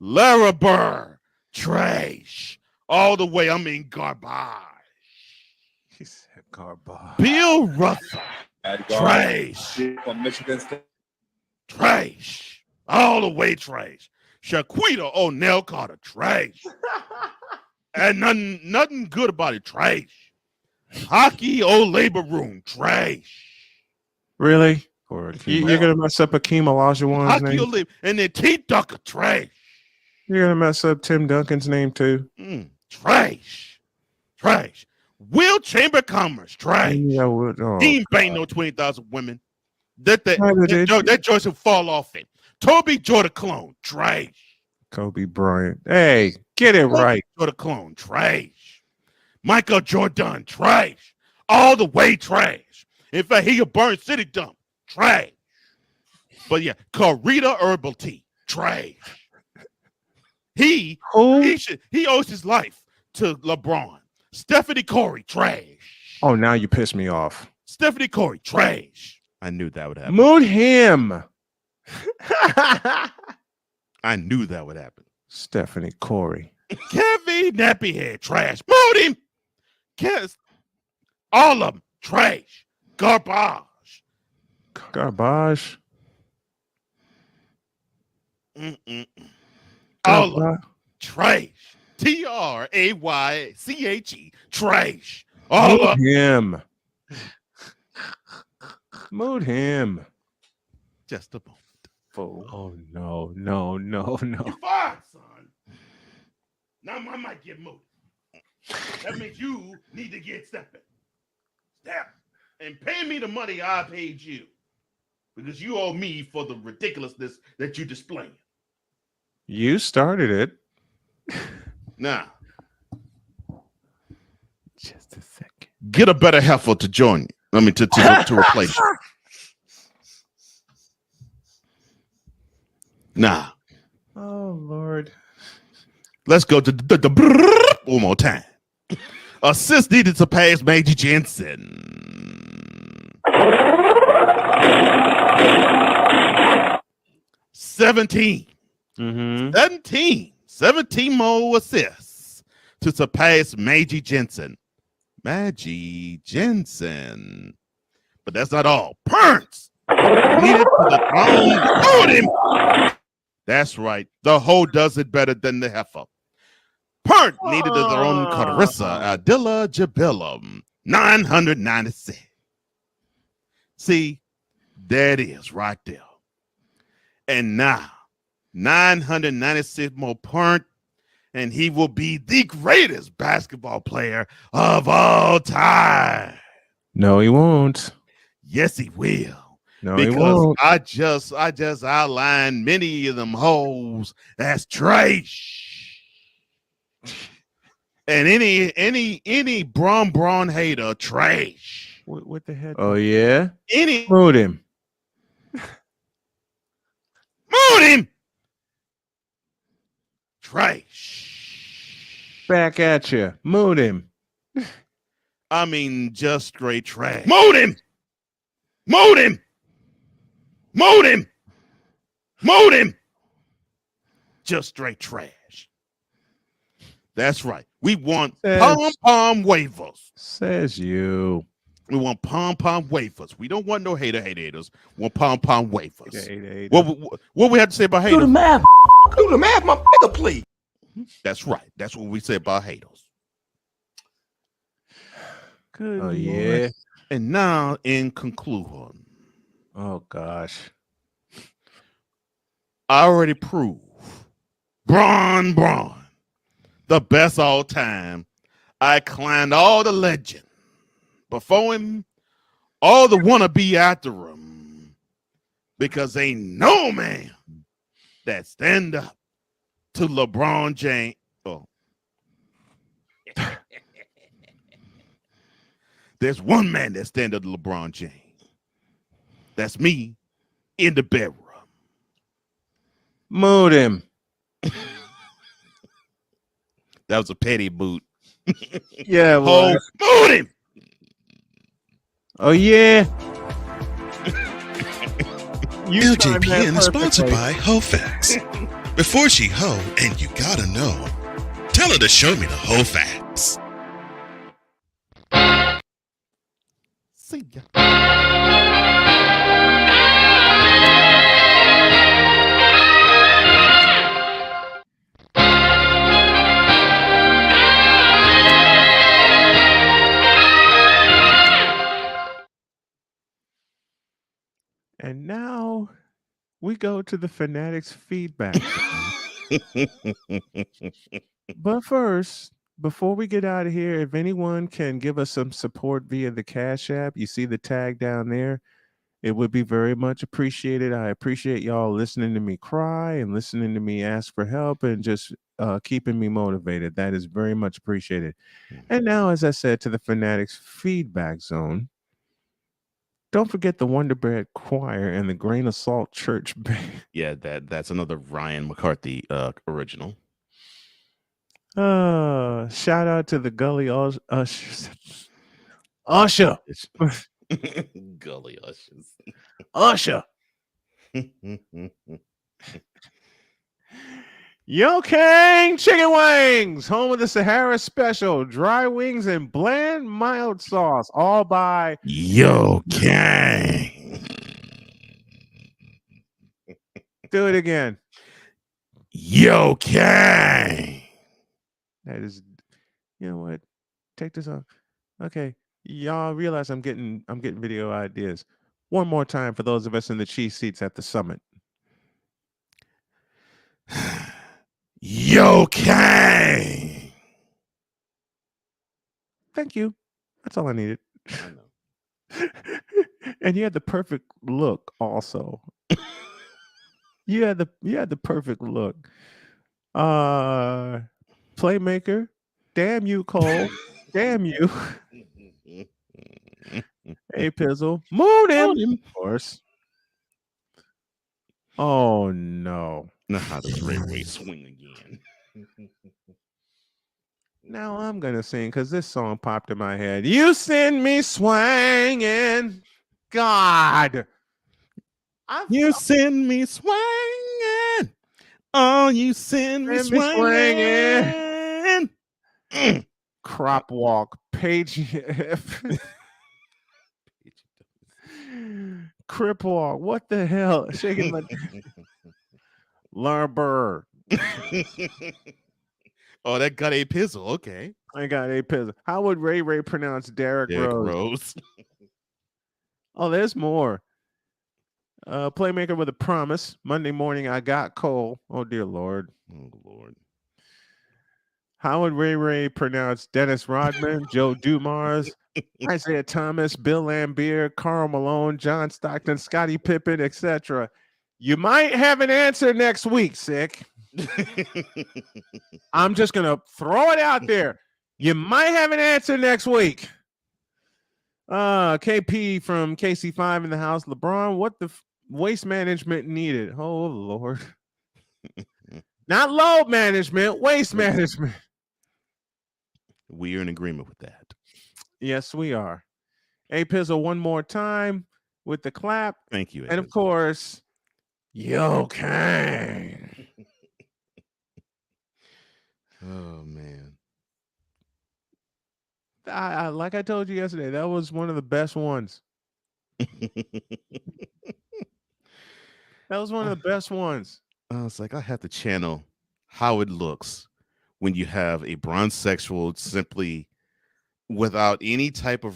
Lara Burr, trash. All the way, garbage. He said garbage. Bill Russell, trash. From Michigan State. Trash. All the way trash. Shaquita O'Neal Carter, trash. And nothing good about it, trash. Hockey old labor room, trash. Really? You're going to mess up Akeem Olajuwon's name? And then T. Ducker, trash. You're going to mess up Tim Duncan's name too? Trash. Will Chamber Commerce, trash. Yeah, he ain't bang no 20,000 women. That choice will fall off it. Toby Jordan clone, trash. Kobe Bryant. Hey, get it right. Jordan clone, trash. Michael Jordan, trash. All the way trash. In fact, he a burn city dump, trash. But yeah, Karita Herberty, trash. He owes his life to LeBron. Stephanie Corey, trash. Oh, now you piss me off. Stephanie Corey, trash. I knew that would happen. Mood him. I knew that would happen. Stephanie Corey. Kevin Nappyhead, trash. Mood him. All of them, trash. Garbage. All of them, trash. Trayche, trash. All of him. Mood him. Just a moment. Oh no. You're fired, son. Now I might get moved. That means you need to get stepping. Step. And pay me the money I paid you. Because you owe me for the ridiculousness that you displaying. You started it. Now. Just a second. Get a better heifer to join you. To replace you. Nah. Oh, Lord. Let's go to the one more time. Assist needed to pass Maggie Jensen. 17. 17 more assists to surpass Maggie Jensen. But that's not all. Prince needed to the him. That's right. The hoe does it better than the heifer. Pert needed their own Carissa Adilla Jabillum. 996. See, there it is right there. And now, 996 more Pert, and he will be the greatest basketball player of all time. No, he won't. Yes, he will. No, because he won't. I just outlined many of them hoes. That's trash. And any Braun hater, trash. What the heck? Oh yeah. Any Mood him. Trash. Back at you. Mood him. I mean, just straight trash. Mold him! Mold him! Mold him! Mold him! Just straight trash. That's right. We want pom-pom wafers. Says you. We want pom-pom wafers. We don't want no haters. We want pom-pom wafers. Hater. What we have to say about haters? Do the math. Do the math, my nigga, please. That's right. That's what we say about haters. Good Lord. Yeah. And now, in conclusion. Oh, gosh. I already proved Braun, the best all time. I climbed all the legend before him, all the wannabe after him, because ain't no man that stand up to LeBron James. Oh. There's one man that stand up to LeBron James. That's me in the bedroom. Mood him. That was a petty boot. Yeah, well, mood him. Oh yeah. LJPN is sponsored by HoFacts. Before she hoe, and you gotta know, tell her to show me the HoFacts. See ya. And now we go to the Fanatics feedback. But first, before we get out of here, if anyone can give us some support via the Cash App, you see the tag down there, it would be very much appreciated. I appreciate y'all listening to me cry and listening to me ask for help and just keeping me motivated. That is very much appreciated. And now, as I said, to the Fanatics feedback zone. Don't forget the Wonder Bread Choir and the Grain of Salt Church Band. Yeah, that's another Ryan McCarthy original. Shout out to the Gully Ushers. Usher. Gully Ushers. Usher. Yo King Chicken Wings, home of the Sahara Special, dry wings and bland mild sauce, all by Yo King. Do it again. Yo King. That is, you know what? Take this off. Okay, y'all realize I'm getting video ideas. One more time for those of us in the cheese seats at the summit. Yo King. Thank you. That's all I needed. I know. And you had the perfect look also. you had the perfect look. Playmaker. Damn you, Cole. Damn you. Hey, Pizzle. Moon him. Of course. Oh no. Now how does Ray Ray swing again? Now I'm gonna sing because this song popped in my head. You send me swinging, God. You send me swinging. Oh, you send me swinging. Crop walk, page. Crip walk. What the hell? Shaking my. Larber. Oh, that got a pizzle. Okay. I got a pizzle. How would Ray Ray pronounce Derrick Rose? Oh, there's more. Playmaker with a promise. Monday morning, I got Cole. Oh, dear Lord. Oh, Lord. How would Ray Ray pronounce Dennis Rodman, Joe Dumars, Isaiah Thomas, Bill Lambier, Karl Malone, John Stockton, Scottie Pippen, etc.? You might have an answer next week, Sick. I'm just going to throw it out there. You might have an answer next week. KP from KC5 in the house. LeBron, what the waste management needed? Oh, Lord. Not load management, waste management. We are in agreement with that. Yes, we are. A Pizzle one more time with the clap. Thank you. And of course, Yo Kang. Oh man. I like I told you yesterday, that was one of the best ones. That was one of the best ones. It's like I have to channel how it looks when you have a bronzexual simply without any type of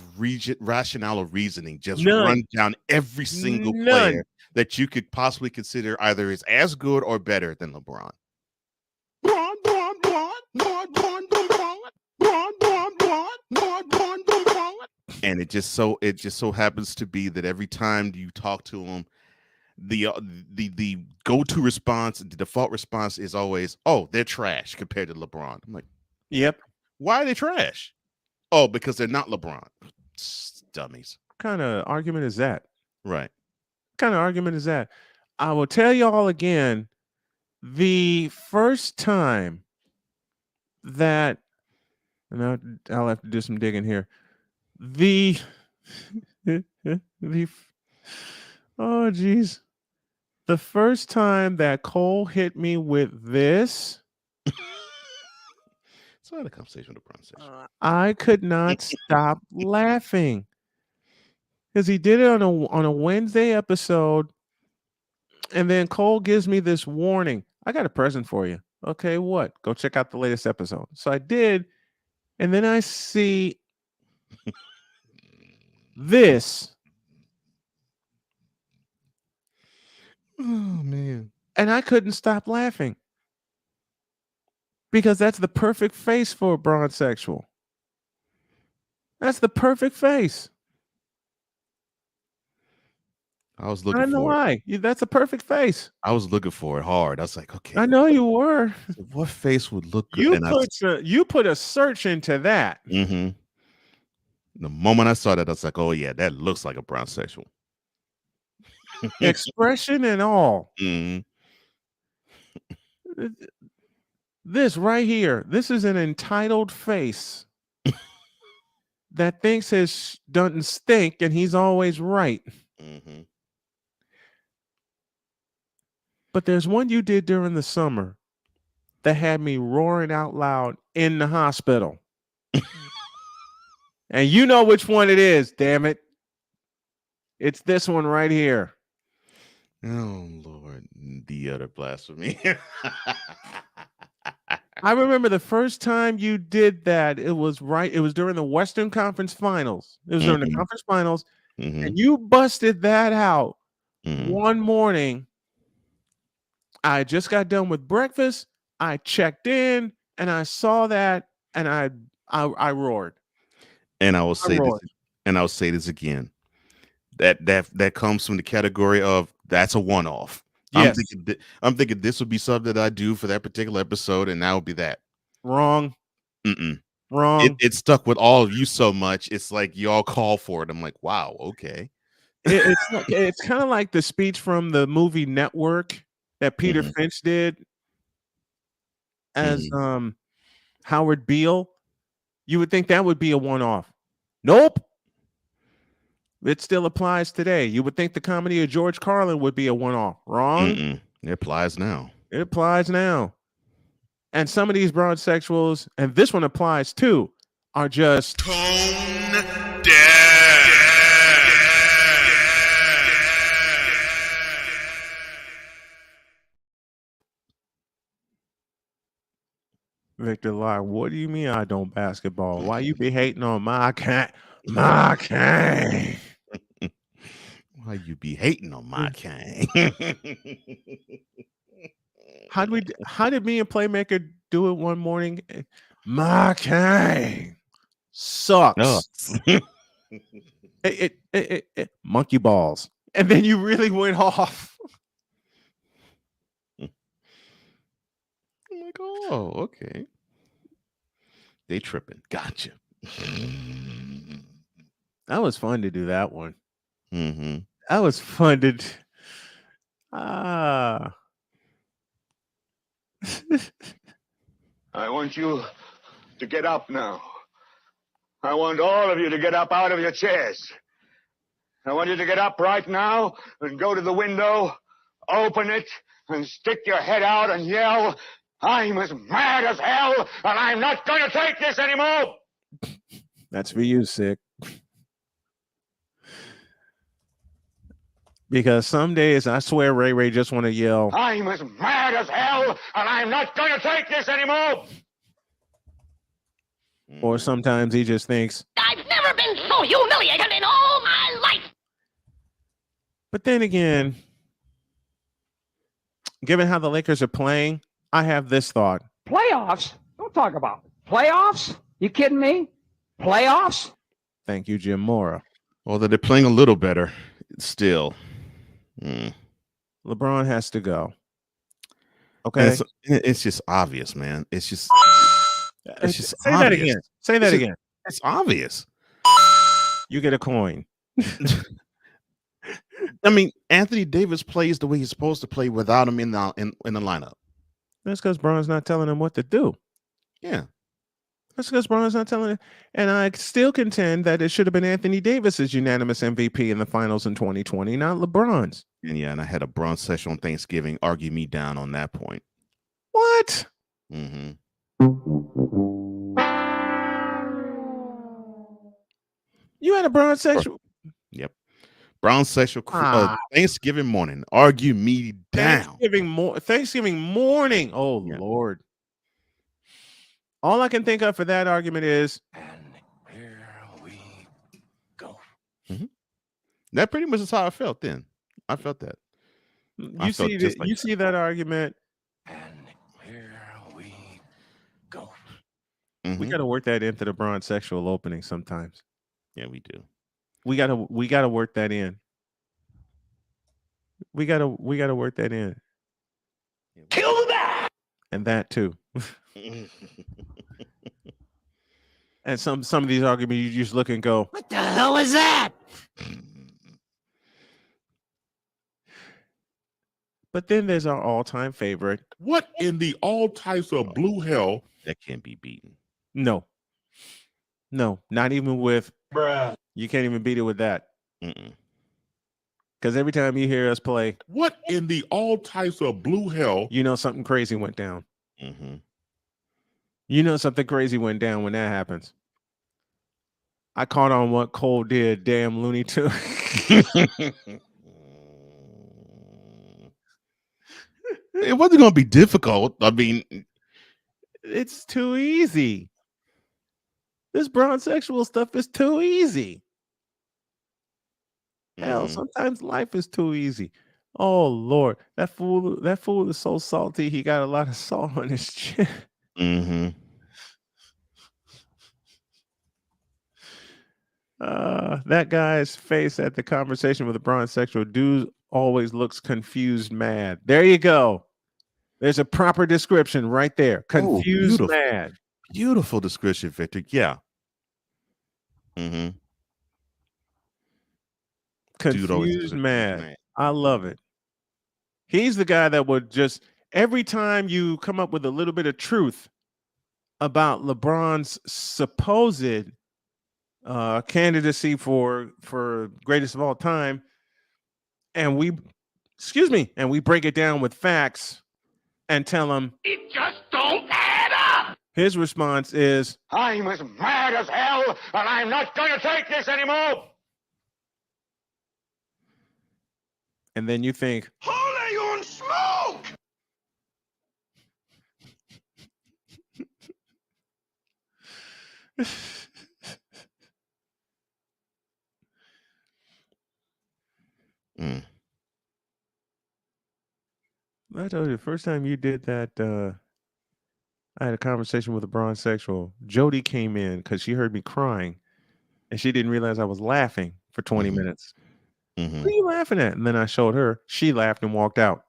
rationale or reasoning, just None. run down every single None. player that you could possibly consider either is as good or better than LeBron. And it just so happens to be that every time you talk to him, the go-to response, the default response is always, "Oh, they're trash compared to LeBron." I'm like, "Yep." Why are they trash? Oh, because they're not LeBron. Dummies. What kind of argument is that? Right. What kind of argument is that? I will tell you all again, the first time that, and I'll have to do some digging here. The oh geez. The first time that Cole hit me with this, so I had a conversation with LeBron. I could not stop laughing. Because he did it on a Wednesday episode, and then Cole gives me this warning. I got a present for you. Okay, what? Go check out the latest episode. So I did, and then I see this. Oh man. And I couldn't stop laughing. Because that's the perfect face for a bronzexual. That's the perfect face. I was looking for it. I know why. That's a perfect face. I was looking for it hard. I was like, okay. I know you were. What face would look good? You put a search into that. Mm-hmm. The moment I saw that, I was like, oh yeah, that looks like a bronzexual. Expression and all. Mm-hmm. This right here, this is an entitled face that thinks his doesn't stink and he's always right. Mm-hmm. But there's one you did during the summer that had me roaring out loud in the hospital. And you know which one it is, damn it. It's this one right here. Oh, Lord. The utter blasphemy. I remember the first time you did that, it was during the Western Conference Finals. It was during the conference finals, and you busted that out one morning. I just got done with breakfast. I checked in, and I saw that, and I roared. And I will say this, and I'll say this again. That comes from the category of that's a one-off. Yes. I'm thinking this would be something that I do for that particular episode, and that would be that. Wrong. Mm-mm. Wrong. It stuck with all of you so much. It's like y'all call for it. I'm like, wow, okay. It's kind of like the speech from the movie Network that Peter Finch did as Howard Beale. You would think that would be a one-off. Nope. It still applies today. You would think the comedy of George Carlin would be a one-off. Wrong. It applies now. It applies now. And some of these bronzexuals, and this one applies too, are just tone deaf. Victor Locke, what do you mean I don't basketball? Why you be hating on my king? My king. Why you be hating on my king? How did me and Playmaker do it one morning? My king sucks. It monkey balls. And then you really went off. I'm like, oh, okay. They tripping. Gotcha. That was fun to do that one. Mm-hmm. That was fun to I want you to get up now. I want all of you to get up out of your chairs. I want you to get up right now and go to the window, open it, and stick your head out and yell, I'm as mad as hell, and I'm not going to take this anymore. That's for you, Sick. Because some days I swear Ray just want to yell, I'm as mad as hell, and I'm not going to take this anymore. Or sometimes he just thinks, I've never been so humiliated in all my life. but then again, given how the Lakers are playing, I have this thought. Playoffs? Don't talk about it. Playoffs? You kidding me? Playoffs? Thank you, Jim Mora. Although they're playing a little better, still. LeBron has to go. Okay. It's just obvious, man. It's just Say obvious. that again. Say that again. It's obvious. You get a coin. I mean, Anthony Davis plays the way he's supposed to play without him in the lineup. That's because Bron's not telling him what to do. Yeah. That's because Bron's not telling him. And I still contend that it should have been Anthony Davis's unanimous MVP in the finals in 2020, not LeBron's. And I had a Bron session on Thanksgiving argue me down on that point. What? Mm-hmm. You had a Bron sexual. Yep. Brown sexual Thanksgiving morning. Argue me down. Thanksgiving morning. Oh, yeah. Lord. All I can think of for that argument is, and here we go. Mm-hmm. That pretty much is how I felt then. I felt that. You see that argument, and here we go. Mm-hmm. We got to work that into the Bron sexual opening sometimes. Yeah, we do. We gotta work that in. We gotta work that in. Kill that. And that too. And some of these arguments you just look and go, what the hell is that? But then there's our all-time favorite. What in the all types of blue hell? That can't be beaten. No, not even with. Bruh. You can't even beat it with that. Because every time you hear us play, what in the all types of blue hell? You know something crazy went down. Mm-hmm. You know something crazy went down when that happens. I caught on what Cole did. Damn Looney Tune. It wasn't going to be difficult. I mean, it's too easy. This Bron sexual stuff is too easy. Hell, sometimes life is too easy. Oh Lord, that fool is so salty. He got a lot of salt on his chin. Mm-hmm. That guy's face at the conversation with the Bron sexual dude always looks confused, mad. There you go. There's a proper description right there. Confused, mad. Beautiful description, Victor. Yeah. Mm-hmm. Confused, mad. I love it. He's the guy that would just, every time you come up with a little bit of truth about LeBron's supposed candidacy for greatest of all time, and we break it down with facts and tell him it just don't add up. His response is, I'm as mad as hell, and I'm not going to take this anymore. And then you think, Holy on smoke! I told you the first time you did that, I had a conversation with a Bron sexual. Jody came in because she heard me crying, and she didn't realize I was laughing for 20 minutes. Mm-hmm. What are you laughing at? And then I showed her. She laughed and walked out.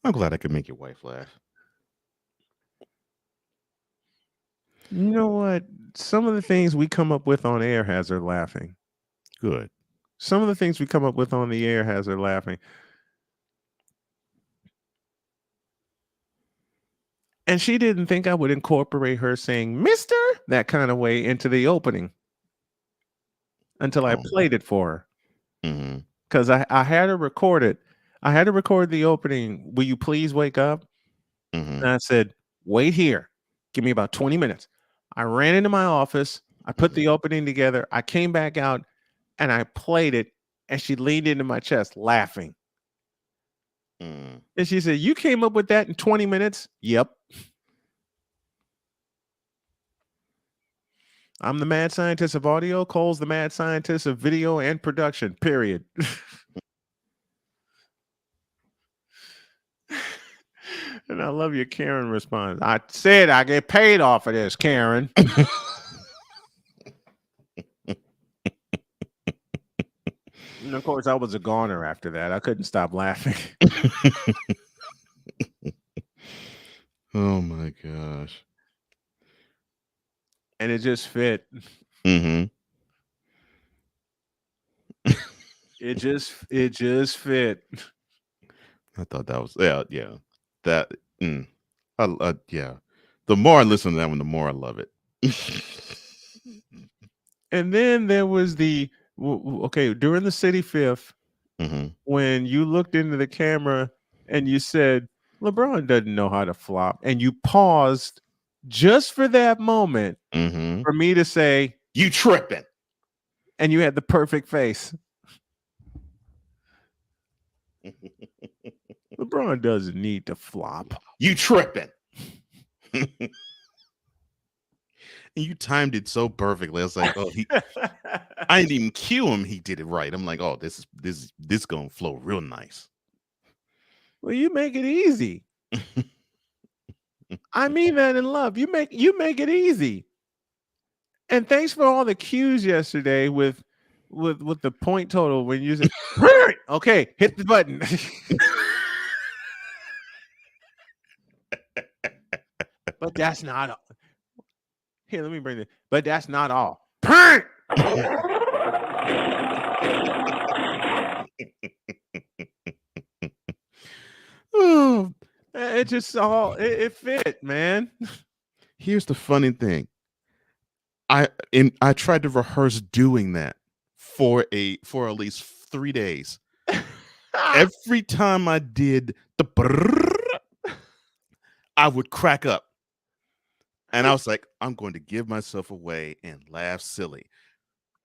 I'm glad I could make your wife laugh. You know what? Some of the things we come up with on air has her laughing. Good. Some of the things we come up with on the air has her laughing. And she didn't think I would incorporate her saying "Mister" that kind of way into the opening until I played it for her. Mm-hmm. Because I had to record it. I had to record the opening. Will you please wake up? Mm-hmm. And I said, wait here. Give me about 20 minutes. I ran into my office. I put the opening together. I came back out and I played it. And she leaned into my chest laughing. Mm. And she said, you came up with that in 20 minutes? Yep. I'm the mad scientist of audio. Cole's the mad scientist of video and production, period. And I love your Karen response. I said I get paid off of this, Karen. And of course, I was a goner after that. I couldn't stop laughing. Oh my gosh. And it just fit. Mm-hmm. It just fit. I thought that was yeah. That yeah. The more I listen to that one, the more I love it. And then there was okay, during the City Fifth, when you looked into the camera and you said, LeBron doesn't know how to flop, and you paused just for that moment for me to say, you tripping. And you had the perfect face. LeBron doesn't need to flop. You tripping. And you timed it so perfectly. I was like, oh, I didn't even cue him. He did it right. I'm like, oh, this gonna flow real nice. Well, you make it easy. I mean that in love. You make it easy. And thanks for all the cues yesterday with the point total when you said, okay, hit the button. But that's not all. Here, let me bring it. But that's not all. Oh, it just it fit, man. Here's the funny thing. I tried to rehearse doing that for at least 3 days. Every time I did the brrr, I would crack up. And I was like, I'm going to give myself away and laugh silly.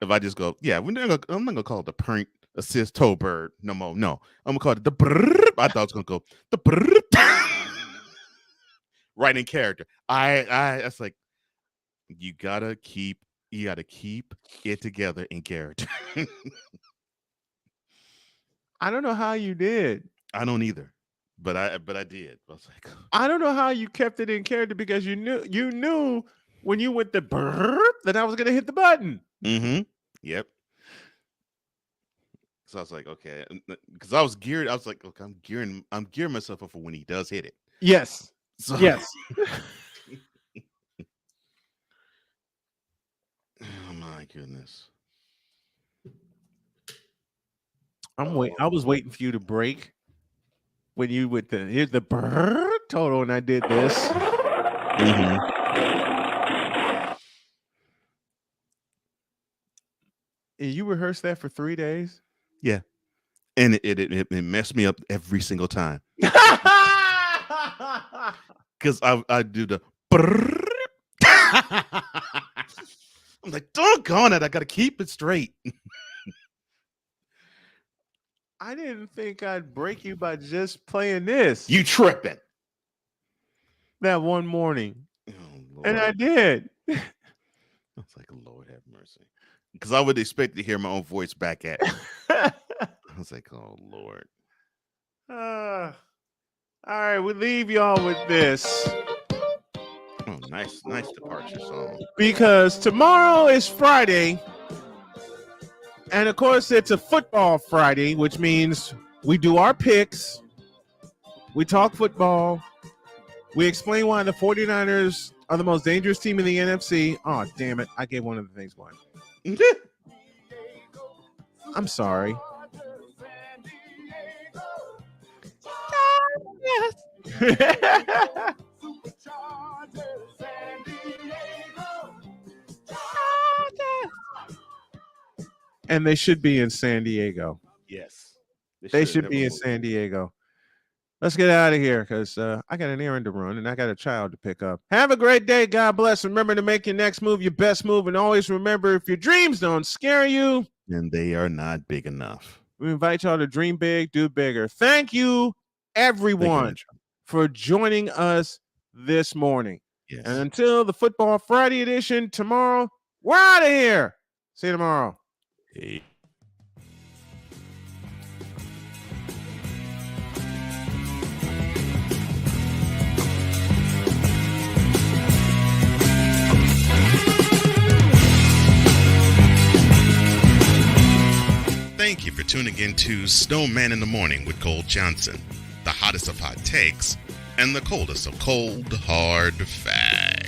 If I just go, yeah, I'm not gonna call it the prank assist toe bird no more. No, I'm gonna call it the brrr. I thought I was gonna go the brrr. Right in character. I was like, you gotta keep it together in character. I don't know how you did. I don't either, but I did. I was like, I don't know how you kept it in character because you knew when you went the brrr that I was gonna hit the button. Yep. So I was like, okay, because I was geared. I was like, okay, I'm gearing myself up for when he does hit it. Yes. So, yes. Oh my goodness. I was waiting for you to break when you with here's the brrr total and I did this. And you rehearsed that for 3 days? Yeah. And it messed me up every single time. Because I do the brrr. I'm like, doggone it, I gotta keep it straight. I didn't think I'd break you by just playing this. You tripping. That one morning. Oh, and I did. I was like, Lord have mercy. Because I would expect to hear my own voice back at me. I was like, oh, Lord. All right, we leave y'all with this. Oh, nice departure song. Because tomorrow is Friday. And of course, it's a football Friday, which means we do our picks. We talk football. We explain why the 49ers are the most dangerous team in the NFC. Oh, damn it. I gave one of the things one. I'm sorry. And they should be in San Diego. Yes. They should be in San Diego. Let's get out of here because I got an errand to run and I got a child to pick up. Have a great day. God bless. Remember to make your next move your best move. And always remember, if your dreams don't scare you, then they are not big enough. We invite y'all to dream big, do bigger. Thank you, everyone, for joining us this morning. Yes. And until the Football Friday edition tomorrow, we're out of here. See you tomorrow. Hey. Thank you for tuning in to Snowman in the Morning with Cole Johnson, the hottest of hot takes and the coldest of cold, hard facts.